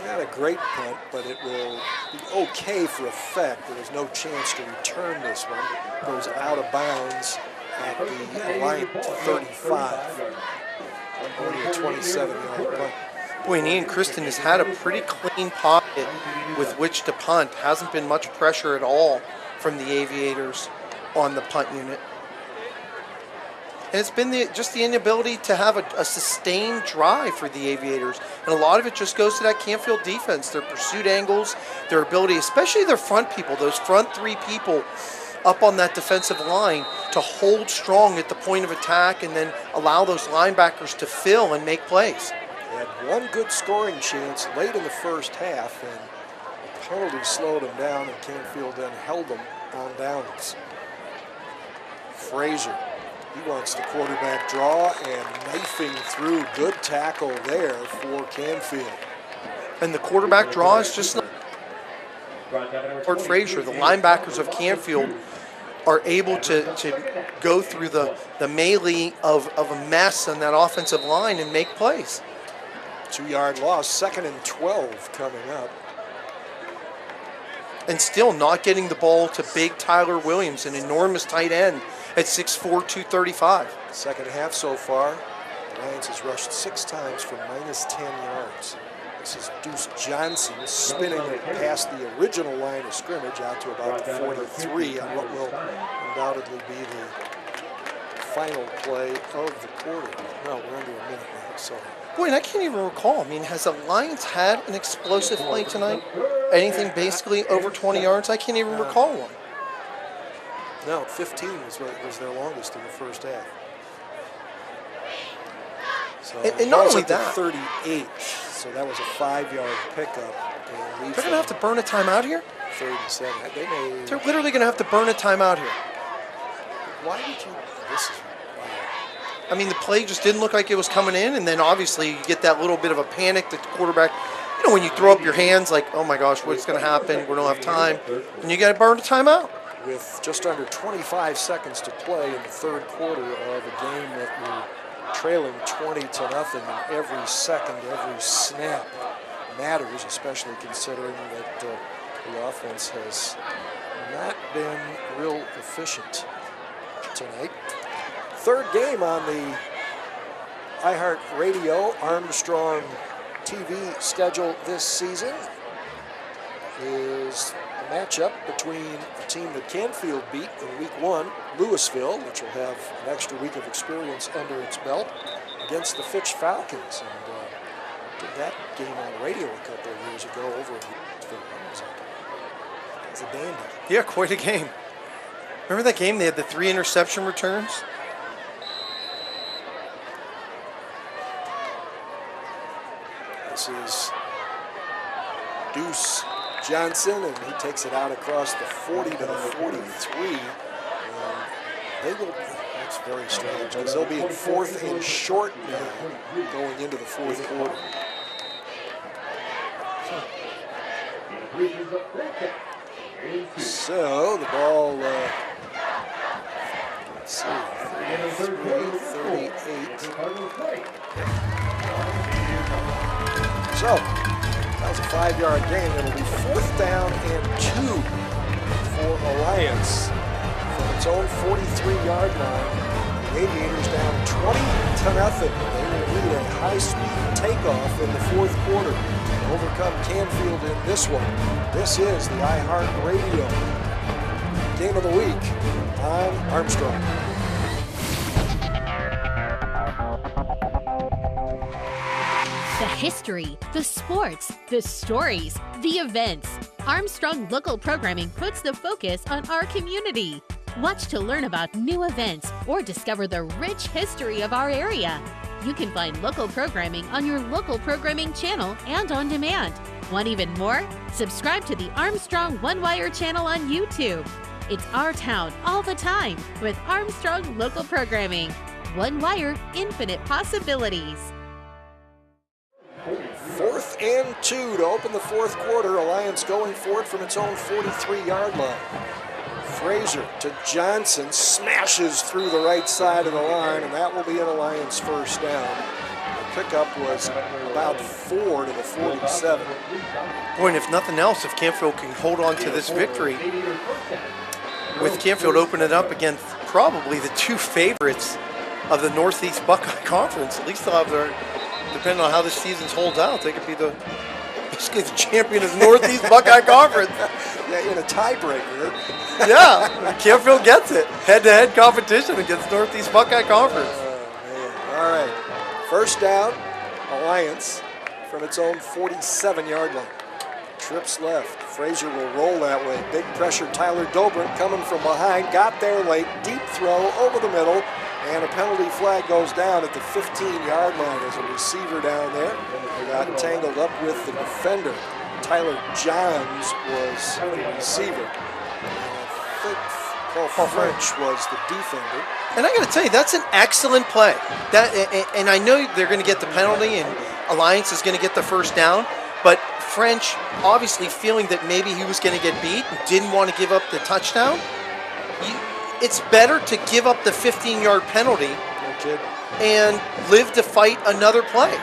Not a great punt, but it will be okay for effect. There is no chance to return this one. It goes out of bounds at the Alliance 35. Only a 27-yard punt. Boy, and Ian Kristen has had a pretty clean pocket with which to punt. Hasn't been much pressure at all from the Aviators on the punt unit. And it's been just the inability to have a sustained drive for the Aviators. And a lot of it just goes to that Canfield defense, their pursuit angles, their ability, especially their front people, those front 3 people up on that defensive line to hold strong at the point of attack and then allow those linebackers to fill and make plays. They had one good scoring chance late in the first half, and the penalty slowed them down, and Canfield then held them on downs. Frazier, he wants the quarterback draw, and knifing through. Good tackle there for Canfield. And the quarterback draw is just not Frazier. The linebackers of Canfield are able to go through the melee of a mess on that offensive line and make plays. 2-yard loss, 2nd and 12 coming up. And still not getting the ball to big Tyler Williams, an enormous tight end at 6'4", 235. Second half so far, the Lions has rushed 6 times for -10 yards. This is Deuce Johnson spinning it past the original line of scrimmage out to about the 43 on what will undoubtedly be the final play of the quarter. Well, we're under a minute now, so. Boy, and I can't even recall. I mean, has the Lions had an explosive play tonight? Anything basically over 20 yards? I can't even recall one. No, 15 was their longest in the first half. So and not only that, 38. So that was a 5-yard pickup. They're going to have to burn a timeout here? 37. They're literally going to have to burn a timeout here. Why would you? This is. I mean, the play just didn't look like it was coming in, and then obviously you get that little bit of a panic that the quarterback, you know, when you throw up your hands like, oh my gosh, what's going to happen? We don't have time. And you got to burn a timeout. With just under 25 seconds to play in the third quarter of a game that we're trailing 20-0, and every second, every snap matters, especially considering that the offense has not been real efficient tonight. Third game on the iHeartRadio Armstrong TV schedule this season is a matchup between a team that Canfield beat in week 1, Louisville, which will have an extra week of experience under its belt, against the Fitch Falcons. And did that game on radio a couple of years ago over in Louisville. It was a dandy. Yeah, quite a game. Remember that game? They had the 3 interception returns. This is Deuce Johnson, and he takes it out across the 40 to the 43. And they will, that's very strange, because they'll be in 4th and short now going into the 4th quarter. So the ball, let's see, 33, 38. So, that was a 5-yard gain. It'll be 4th down and 2 for Alliance from its own 43-yard line. The Aviators down 20-0. They will lead a high-speed takeoff in the 4th quarter and overcome Canfield in this one. This is the iHeartRadio Game of the Week on Armstrong. The history, the sports, the stories, the events. Armstrong Local Programming puts the focus on our community. Watch to learn about new events or discover the rich history of our area. You can find local programming on your local programming channel and on demand. Want even more? Subscribe to the Armstrong One Wire channel on YouTube. It's our town all the time with Armstrong Local Programming. One Wire, infinite possibilities. 4th and 2 to open the 4th quarter. Alliance going for it from its own 43-yard line. Frazier to Johnson, smashes through the right side of the line, and that will be an Alliance first down. The pickup was about 4 to the 47. Boy, and if nothing else, if Canfield can hold on to this victory, with Canfield opening up against probably the 2 favorites of the Northeast Buckeye Conference, at least they'll have their, depending on how this season holds out, they could be basically the champion of the Northeast Buckeye Conference. Yeah, in a tiebreaker. Yeah, Canfield gets it. Head-to-head competition against Northeast Buckeye Conference. Man. All right, first down, Alliance from its own 47-yard line. Trips left. Frazier will roll that way. Big pressure. Tyler Dobrin coming from behind. Got there late. Deep throw over the middle. And a penalty flag goes down at the 15-yard line as a receiver down there. Got tangled up with the defender. Tyler Johns was the receiver. I think Paul French was the defender. And I got to tell you, that's an excellent play. And I know they're going to get the penalty and Alliance is going to get the first down, but French obviously feeling that maybe he was going to get beat and didn't want to give up the touchdown. It's better to give up the 15-yard penalty and live to fight another play.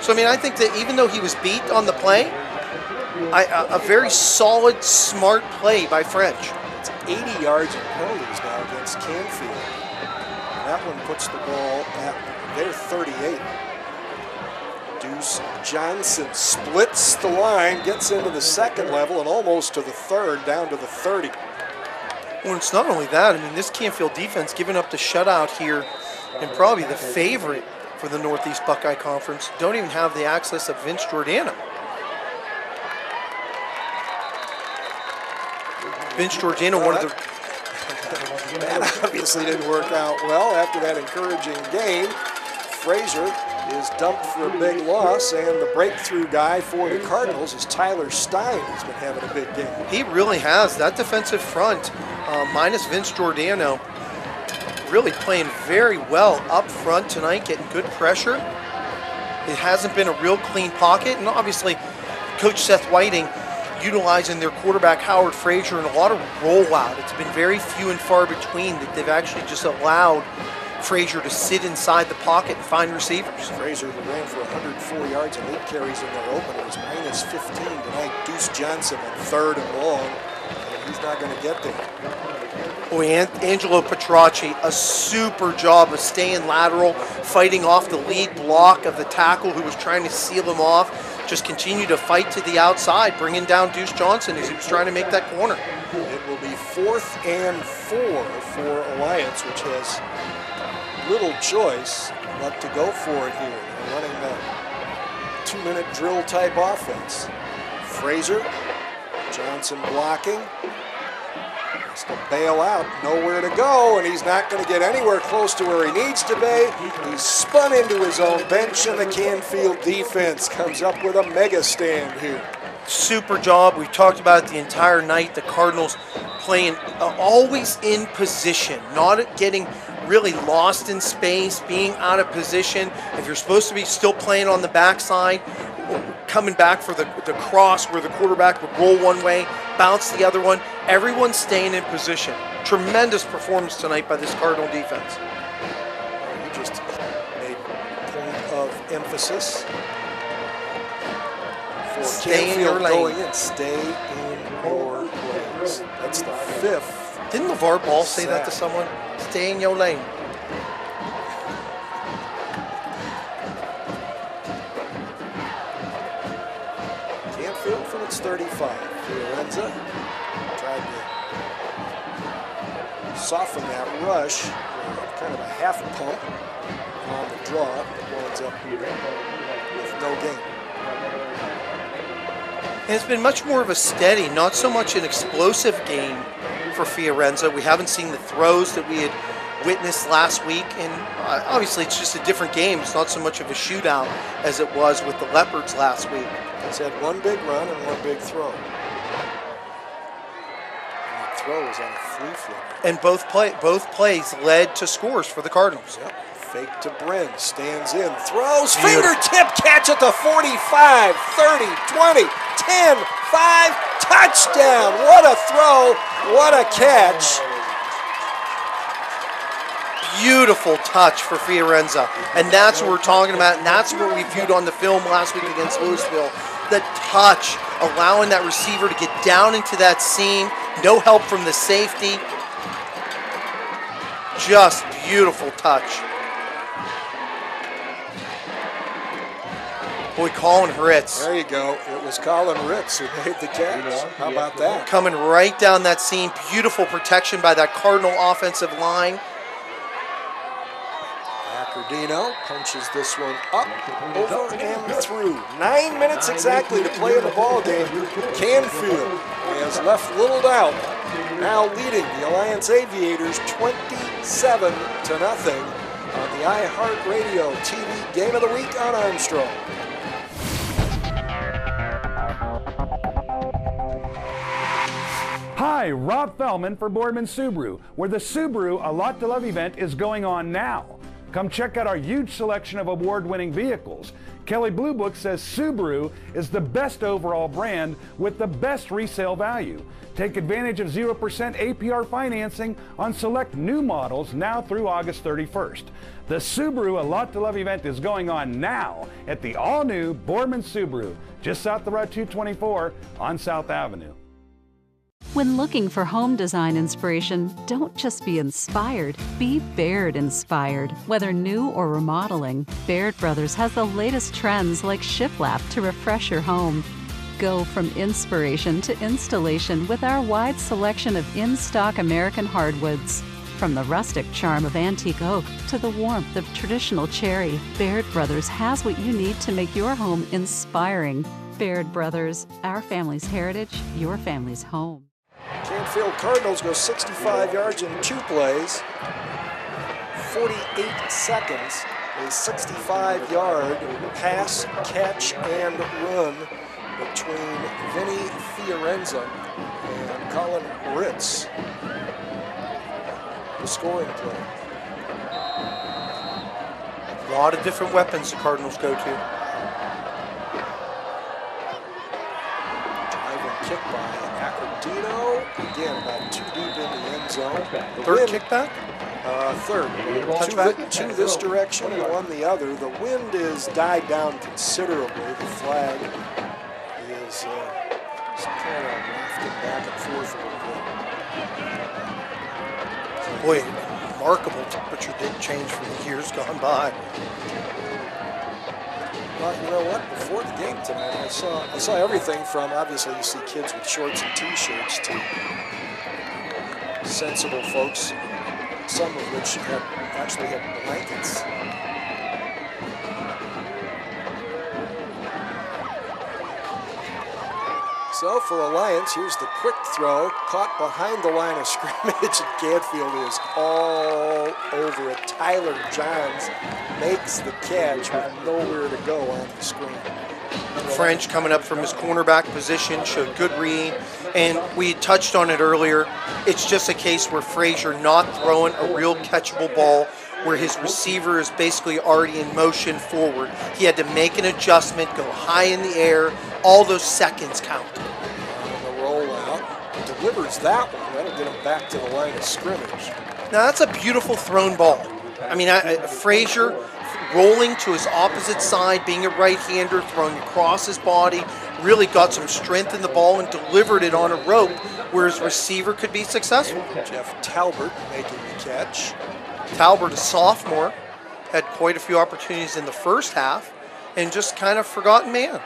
So, I mean, I think that even though he was beat on the play, a very solid, smart play by French. It's 80 yards of penalties now against Canfield. And that one puts the ball at their 38. Deuce Johnson splits the line, gets into the second level and almost to the third, down to the 30. Well, it's not only that. I mean, this Canfield defense giving up the shutout here and probably the favorite for the Northeast Buckeye Conference. Don't even have the access of Vince Giordano. Vince Giordano, one of the... That obviously didn't work out well after that encouraging game. Frazier is dumped for a big loss, and the breakthrough guy for the Cardinals is Tyler Stein. He's been having a big game. He really has. That defensive front, minus Vince Giordano, really playing very well up front tonight, getting good pressure. It hasn't been a real clean pocket, and obviously Coach Seth Whiting utilizing their quarterback Howard Frazier and a lot of rollout. It's been very few and far between that they've actually just allowed Frazier to sit inside the pocket and find receivers. Frazier ran for 104 yards and 8 carries in their opener. It's minus 15 tonight. Deuce Johnson on 3rd and long, and he's not going to get there. Boy, Angelo Petracci, a super job of staying lateral, fighting off the lead block of the tackle who was trying to seal him off. Just continue to fight to the outside, bringing down Deuce Johnson as he was trying to make that corner. It will be 4th and 4 for Alliance, which has little choice but to go for it here. They're running a 2-minute drill type offense. Frazier, Johnson blocking. Has to bail out, nowhere to go, and he's not going to get anywhere close to where he needs to be. He's spun into his own bench, and the Canfield defense comes up with a mega stand here. Super job. We've talked about it the entire night. The Cardinals playing always in position, not getting really lost in space, being out of position. If you're supposed to be still playing on the backside, coming back for the cross where the quarterback would roll one way, bounce the other one, everyone's staying in position. Tremendous performance tonight by this Cardinal defense. You just made point of emphasis for Canfield going in. Stay in your lanes. That's the 5th. Didn't LeVar Ball say that to someone? Stay in your lane. Canfield from its 35. Fiorenza tried to soften that rush. Kind of a half pump on the draw. It winds up with no gain. And it's been much more of a steady, not so much an explosive game for Fiorenza. We haven't seen the throws that we had witnessed last week, and obviously it's just a different game. It's not so much of a shootout as it was with the Leopards last week. It's had one big run and one big throw. And that throw was on a flea flipper. And both plays led to scores for the Cardinals. Yep. Fake to Bryn, stands in, throws, fingertip catch at the 45, 30, 20, 10, 5, touchdown. What a throw, what a catch. Beautiful touch for Fiorenza. And that's what we're talking about, and that's what we viewed on the film last week against Louisville. The touch, allowing that receiver to get down into that seam, no help from the safety. Just beautiful touch. Boy, Colin Ritz. There you go. It was Colin Ritz who made the catch. How about that? Coming right down that seam. Beautiful protection by that Cardinal offensive line. Packer Accordino punches this one up, over and through. 9 minutes exactly to play in the ball game. Canfield has left little doubt. Now leading the Alliance Aviators 27-0 on the iHeartRadio TV Game of the Week on Armstrong. Hi, Rob Fellman for Boardman Subaru, where the Subaru A Lot to Love event is going on now. Come check out our huge selection of award-winning vehicles. Kelley Blue Book says Subaru is the best overall brand with the best resale value. Take advantage of 0% APR financing on select new models now through August 31st. The Subaru A Lot to Love event is going on now at the all-new Boardman Subaru, just south of Route 224 on South Avenue. When looking for home design inspiration, don't just be inspired, be Baird inspired. Whether new or remodeling, Baird Brothers has the latest trends like shiplap to refresh your home. Go from inspiration to installation with our wide selection of in-stock American hardwoods. From the rustic charm of antique oak to the warmth of traditional cherry, Baird Brothers has what you need to make your home inspiring. Baird Brothers, our family's heritage, your family's home. Canfield Cardinals go 65 yards in 2 plays, 48 seconds, a 65-yard pass, catch, and run between Vinny Fiorenza and Colin Ritz. The scoring play. A lot of different weapons the Cardinals go to. Kick by Accordino. Again, about 2 deep in the end zone. Third kickback? Third. Two this direction and one the other. The wind is died down considerably. The flag is kind of wafting back and forth a little bit. Boy, remarkable temperature did change from the years gone by. Well, you know what? Before the game tonight, I saw everything from, obviously you see kids with shorts and t-shirts, to sensible folks, some of which actually had blankets. So for Alliance, here's the quick throw, caught behind the line of scrimmage, and Canfield is all over it. Tyler Johns makes the catch with nowhere to go on the screen. French coming up from his cornerback position, showed good read, and we touched on it earlier. It's just a case where Frazier not throwing a real catchable ball, where his receiver is basically already in motion forward. He had to make an adjustment, go high in the air. All those seconds count. On the rollout, delivers that one. That'll get him back to the line of scrimmage. Now that's a beautiful thrown ball. I mean, Frazier rolling to his opposite side, being a right-hander, throwing across his body, really got some strength in the ball and delivered it on a rope where his receiver could be successful. Jeff Talbert making the catch. Talbert, a sophomore, had quite a few opportunities in the first half and just kind of forgotten man.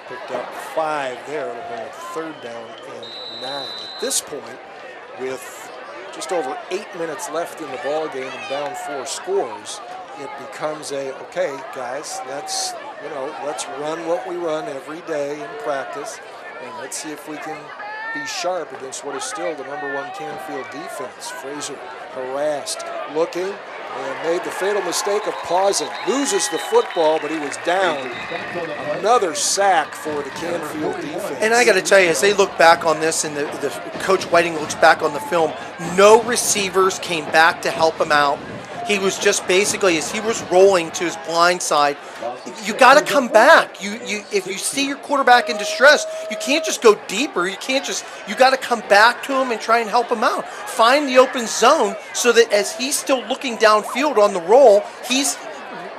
Picked up 5 there. It'll bring it 3rd down and 9. At this point, with just over 8 minutes left in the ball game and down 4 scores, it becomes okay, guys, let's run what we run every day in practice, and let's see if we can be sharp against what is still the #1 Canfield defense. Frazier harassed, looking, and made the fatal mistake of pausing. Loses the football, but he was down. Another sack for the Canfield defense. And I got to tell you, as they look back on this, and the Coach Whiting looks back on the film, no receivers came back to help him out. He was just basically, as he was rolling to his blind side, you got to come back. If you see your quarterback in distress, you can't just go deeper. You got to come back to him and try and help him out. Find the open zone so that as he's still looking downfield on the roll, he's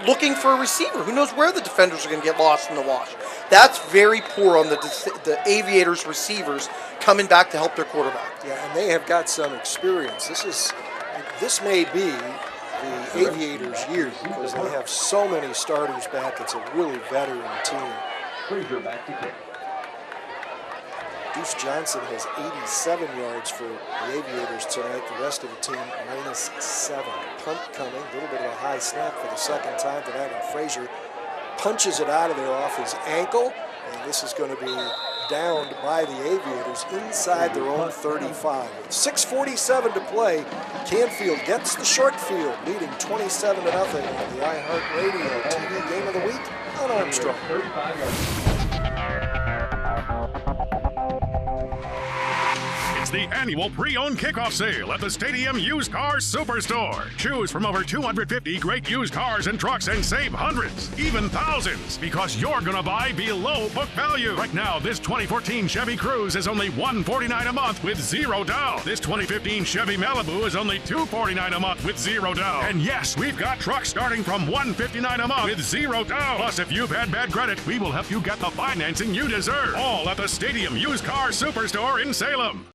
looking for a receiver. Who knows where the defenders are going to get lost in the wash. That's very poor on the Aviators receivers coming back to help their quarterback. Yeah, and they have got some experience. This may be the Aviators' year because they have so many starters back. It's a really veteran team. Deuce Johnson has 87 yards for the Aviators tonight. The rest of the team -7. Punt coming, a little bit of a high snap for the second time tonight, and Frazier punches it out of there off his ankle, and this is going to be downed by the Aviators inside their own 35. With 6:47 to play, Canfield gets the short field, leading 27-0 on the iHeartRadio TV Game of the Week on Armstrong. 35 yards. It's the annual pre-owned kickoff sale at the Stadium Used Cars Superstore. Choose from over 250 great used cars and trucks and save hundreds, even thousands, because you're going to buy below book value. Right now, this 2014 Chevy Cruze is only $149 a month with 0 down. This 2015 Chevy Malibu is only $249 a month with 0 down. And yes, we've got trucks starting from $159 a month with 0 down. Plus, if you've had bad credit, we will help you get the financing you deserve. All at the Stadium Used Car Superstore in Salem.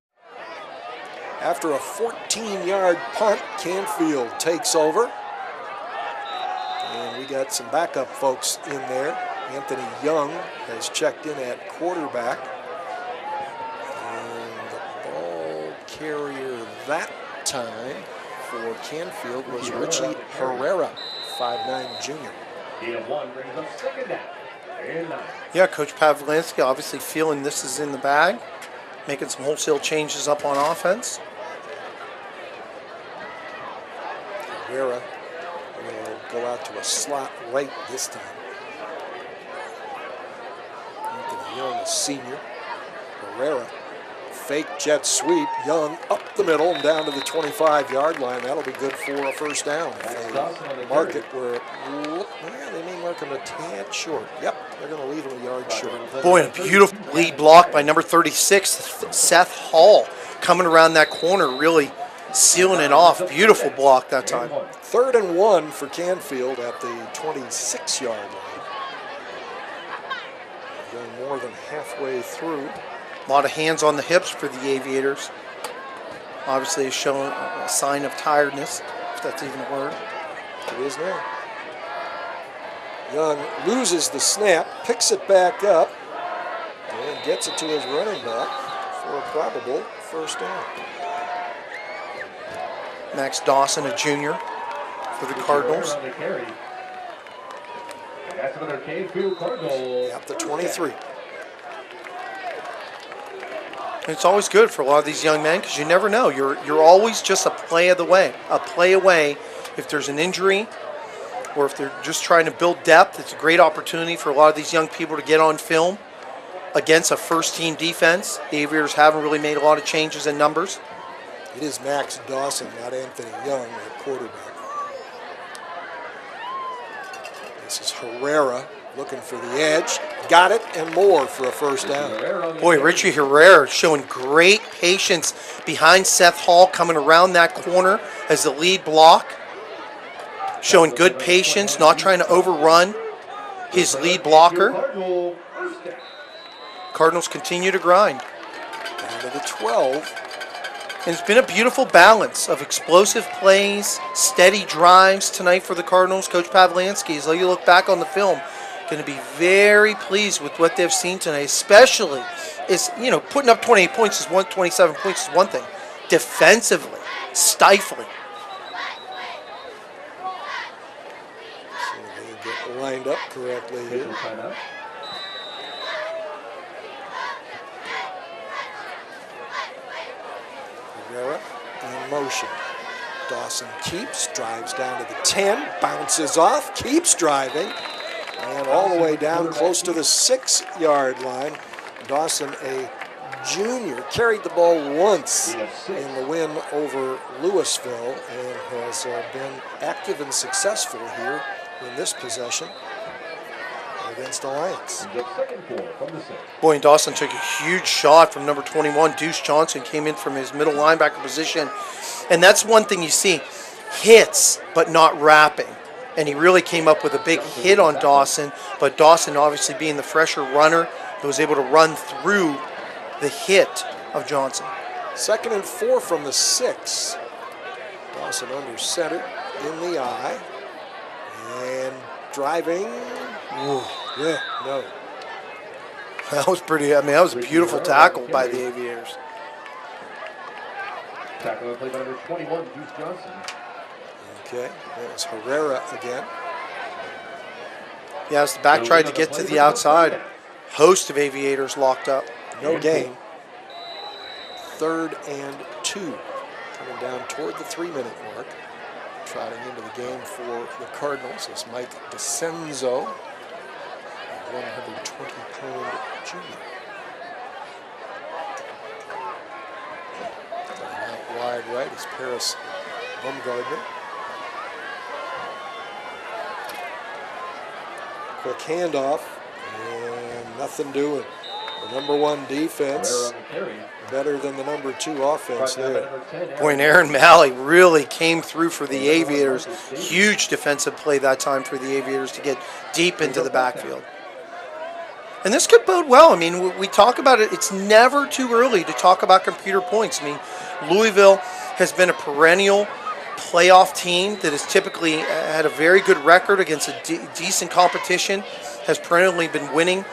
After a 14-yard punt, Canfield takes over. And we got some backup folks in there. Anthony Young has checked in at quarterback. And the ball carrier that time for Canfield was Richie Herrera, 5'9" junior. Brings up second down. And 9. Yeah, Coach Pavlansky obviously feeling this is in the bag, making some wholesale changes up on offense. Herrera will go out to a slot right this time. Anthony Young, a senior. Herrera, fake jet sweep. Young up the middle and down to the 25-yard line. That'll be good for a first down. If they mark it where they may mark him a tad short. Yep, they're going to leave him a yard short. Boy, a beautiful lead block by number 36, Seth Hall, coming around that corner, really sealing it off. Beautiful block that time. 3rd and 1 for Canfield at the 26-yard line. Going more than halfway through. A lot of hands on the hips for the Aviators. Obviously, it's showing a sign of tiredness, if that's even a word. It is now. Young loses the snap, picks it back up, and gets it to his running back for a probable first down. Max Dawson, a junior for the Cardinals. That's another Canfield Cardinals. Up to 23. It's always good for a lot of these young men because you never know. You're always just a play away. If there's an injury or if they're just trying to build depth, it's a great opportunity for a lot of these young people to get on film against a first-team defense. The Aviators haven't really made a lot of changes in numbers. It is Max Dawson, not Anthony Young, at quarterback. This is Herrera looking for the edge. Got it and more for a first down. Boy, Richie Herrera showing great patience behind Seth Hall coming around that corner as the lead block. Showing good patience, not trying to overrun his lead blocker. Cardinals continue to grind. Down to the 12. And it's been a beautiful balance of explosive plays, steady drives tonight for the Cardinals. Coach Pavlansky, as you look back on the film, going to be very pleased with what they've seen tonight, especially putting up 28 points is 27 points is one thing. Defensively, stifling. So they get lined up correctly here. Herrera in motion. Dawson keeps, drives down to the 10, bounces off, keeps driving, and all the way down close to the 6-yard line. Dawson, a junior, carried the ball once in the win over Louisville and has been active and successful here in this possession against Alliance. Boy, and Dawson took a huge shot from number 21. Deuce Johnson came in from his middle linebacker position. And that's one thing you see. Hits, but not wrapping. And he really came up with a big hit on Dawson. But Dawson, obviously being the fresher runner, was able to run through the hit of Johnson. 2nd and 4 from the 6. Dawson under center in the eye. And driving. Ooh, yeah, no. That was pretty, I mean, that was a beautiful tackle by the Aviators. Tackle played by number 21, Deuce Johnson. Okay, that was Herrera again. Yeah, as the back tried to get to the outside, host of Aviators locked up. No gain. 3rd and 2. Coming down toward the 3-minute mark. Trotting into the game for the Cardinals is Mike DeCenzo, 120-pound junior. Out wide right is Paris Bumgardner. Quick handoff, and nothing doing. The number 1 defense, better than the number 2 offense there. Boy, and Erin Malley really came through for the Aviators. Huge defensive play that time for the Aviators to get deep into the backfield. And this could bode well. I mean, we talk about it. It's never too early to talk about computer points. I mean, Louisville has been a perennial playoff team that has typically had a very good record against a decent competition, has perennially been winning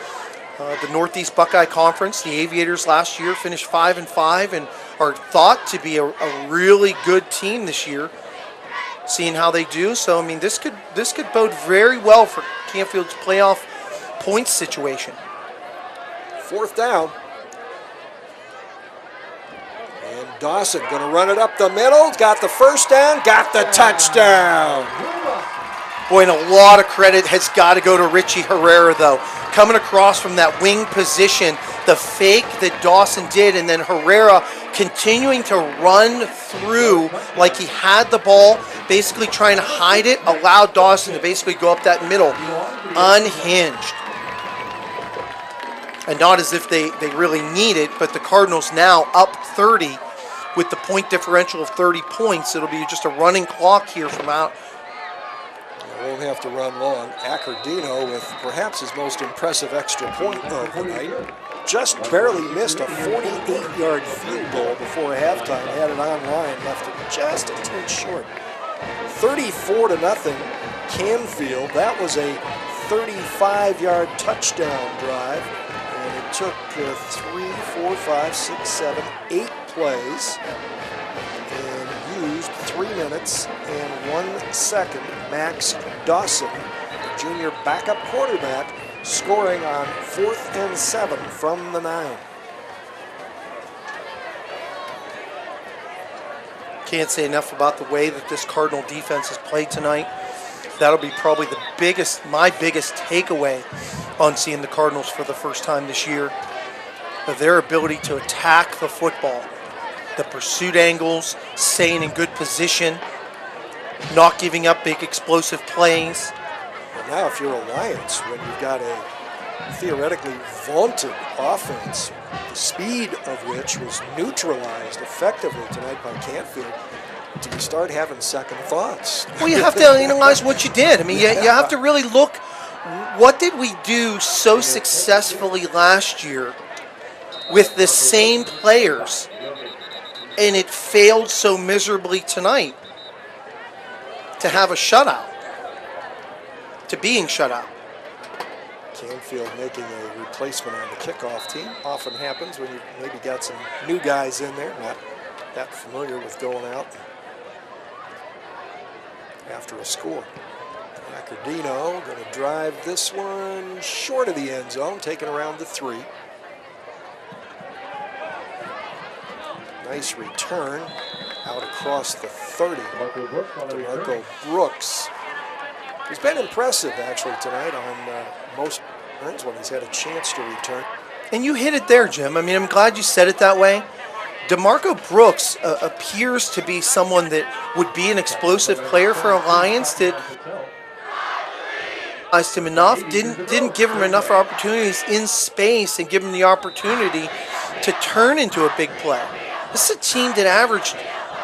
the Northeast Buckeye Conference. The Aviators last year finished 5-5 and are thought to be a really good team this year, seeing how they do. So, I mean, this could bode very well for Canfield's playoff points situation. 4th down. And Dawson going to run it up the middle. Got the first down, got the touchdown. Boy, and a lot of credit has got to go to Richie Herrera, though. Coming across from that wing position, the fake that Dawson did, and then Herrera continuing to run through like he had the ball, basically trying to hide it, allowed Dawson to basically go up that middle, unhinged. And not as if they really need it, but the Cardinals now up 30 with the point differential of 30 points. It'll be just a running clock here from out. Won't have to run long. Accordino with perhaps his most impressive extra point of the night. Just barely missed a 48-yard field goal before halftime. Had it online, left it just a touch short. 34-0 Canfield. That was a 35-yard touchdown drive. And it took 3, 4, 5, 6, 7, 8 plays. And used 3 minutes and 1 second. Max Dawson, the junior backup quarterback, scoring on 4th and 7 from the 9. Can't say enough about the way that this Cardinal defense has played tonight. That'll be probably my biggest takeaway on seeing the Cardinals for the first time this year. Of their ability to attack the football. The pursuit angles, staying in good position, not giving up big explosive plays. But now if you're Alliance, when you've got a theoretically vaunted offense, the speed of which was neutralized effectively tonight by Canfield, do you start having second thoughts? Well, you have to analyze what you did. I mean, you have to really look, what did we do so successfully last year with the same players, and it failed so miserably tonight to have a shutout, to being shut out. Canfield making a replacement on the kickoff team. Often happens when you maybe got some new guys in there, not that familiar with going out after a score. Accordino going to drive this one short of the end zone, taking around the 3. Nice return out across the 30. DeMarco Brooks. He's been impressive actually tonight on most turns when he's had a chance to return. And you hit it there, Jim. I mean, I'm glad you said it that way. DeMarco Brooks appears to be someone that would be an explosive player for Alliance that utilized him enough, didn't give him enough opportunities in space and give him the opportunity to turn into a big play. This is a team that averaged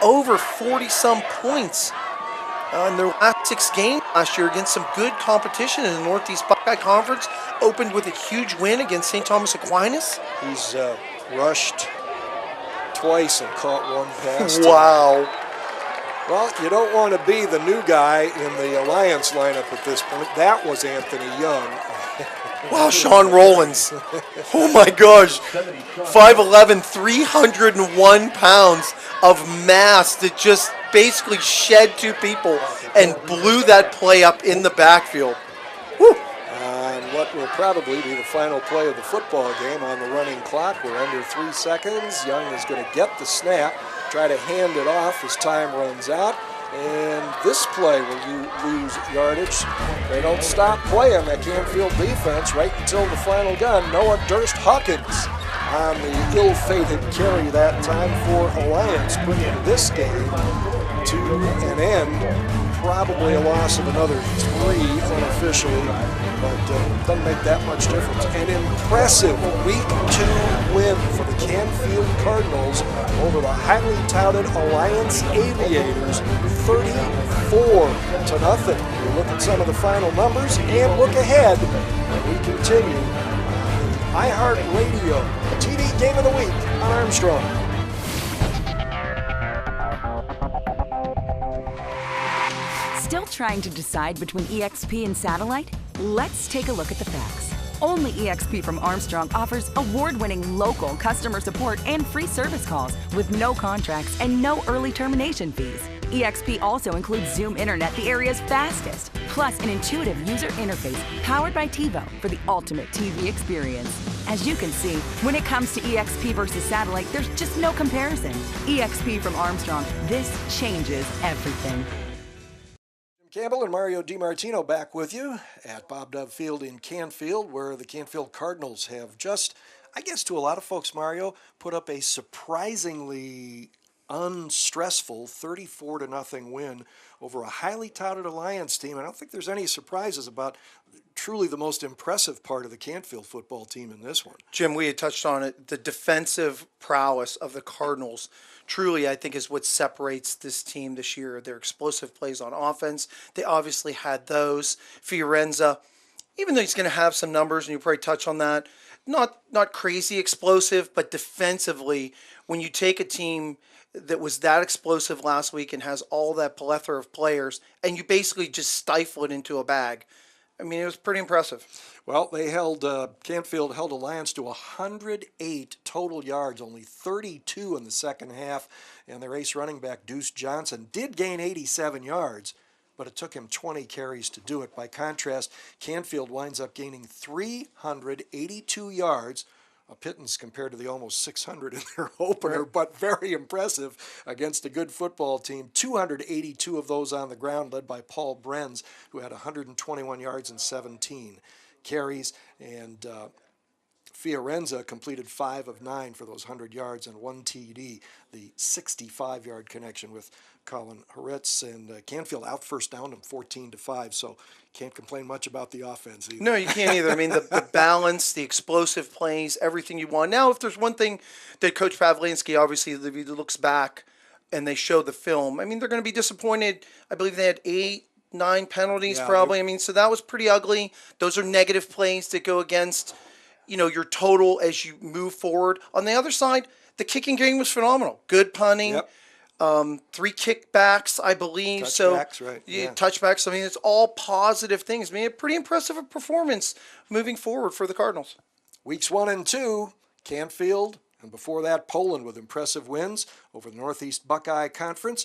over 40-some points in their last 6 games last year against some good competition in the Northeast Buckeye Conference. Opened with a huge win against St. Thomas Aquinas. He's rushed twice and caught 1 pass. Wow. Well, you don't want to be the new guy in the Alliance lineup at this point. That was Anthony Young. Wow, Sean Rollins. Oh my gosh. 5'11", 301 pounds of mass that just basically shed two people and blew that play up in the backfield. Woo. And what will probably be the final play of the football game on the running clock. We're under 3 seconds. Young is going to get the snap, try to hand it off as time runs out. And this play will you lose yardage. They don't stop playing that Canfield defense right until the final gun. Noah Durst-Hawkins on the ill-fated carry that time for Alliance, bringing this game to an end. Probably a loss of another 3 unofficially, but doesn't make that much difference. An impressive Week 2 win for the Canfield Cardinals over the highly touted Alliance Aviators, 34-0. We look at some of the final numbers and look ahead. We continue iHeartRadio TV Game of the Week on Armstrong. Still trying to decide between EXP and satellite? Let's take a look at the facts. Only EXP from Armstrong offers award-winning local customer support and free service calls with no contracts and no early termination fees. EXP also includes Zoom Internet, the area's fastest, plus an intuitive user interface powered by TiVo for the ultimate TV experience. As you can see, when it comes to EXP versus satellite, there's just no comparison. EXP from Armstrong, this changes everything. Campbell and Mario DiMartino back with you at Bob Dove Field in Canfield, where the Canfield Cardinals have just, I guess to a lot of folks, Mario, put up a surprisingly unstressful 34-0 win over a highly touted Alliance team. I don't think there's any surprises about truly the most impressive part of the Canfield football team in this one. Jim, we had touched on it. The defensive prowess of the Cardinals truly, I think, is what separates this team this year. Their explosive plays on offense. They obviously had those. Fiorenza, even though he's going to have some numbers, and you probably touch on that, not crazy explosive, but defensively, when you take a team that was that explosive last week and has all that plethora of players, and you basically just stifle it into a bag, I mean, it was pretty impressive. Well, they Canfield held Alliance to 108 total yards, only 32 in the second half, and their ace running back, Deuce Johnson, did gain 87 yards, but it took him 20 carries to do it. By contrast, Canfield winds up gaining 382 yards, a pittance compared to the almost 600 in their opener, but very impressive against a good football team. 282 of those on the ground, led by Paul Brenz, who had 121 yards and 17 carries. And Fiorenza completed 5 of 9 for those 100 yards and 1 TD, the 65-yard connection with Colin Horetz. And Canfield out first down them 14-5, so can't complain much about the offense either. No, you can't either. I mean, the balance, the explosive plays, everything you want. Now, if there's one thing that Coach Pavlinsky obviously looks back and they show the film, I mean, they're going to be disappointed. I believe they had 8-9 penalties probably. I mean, so that was pretty ugly. Those are negative plays that go against, your total as you move forward. On the other side, the kicking game was phenomenal. Good punting. Yep. 3 kickbacks, I believe. Touchbacks, right. Yeah. Touchbacks. I mean, it's all positive things. I mean, a pretty impressive performance moving forward for the Cardinals. Weeks 1 and 2, Canfield, and before that, Poland with impressive wins over the Northeast Buckeye Conference.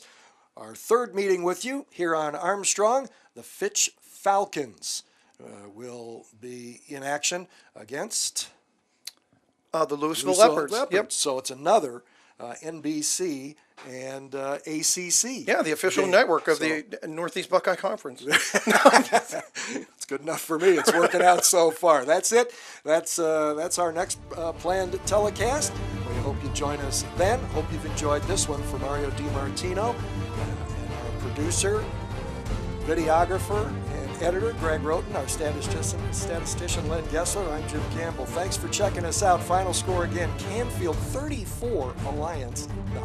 Our third meeting with you here on Armstrong, the Fitch Falcons will be in action against the Louisville Leopards. Yep. So it's another NBC and ACC. Yeah, the official network of the Northeast Buckeye Conference. It's good enough for me. It's working out so far. That's it. That's our next planned telecast. We hope you join us then. Hope you've enjoyed this one. For Mario DiMartino, and our producer, videographer, and editor, Greg Roten, our statistician, Len Gessler. I'm Jim Campbell. Thanks for checking us out. Final score again, Canfield 34, Alliance 0.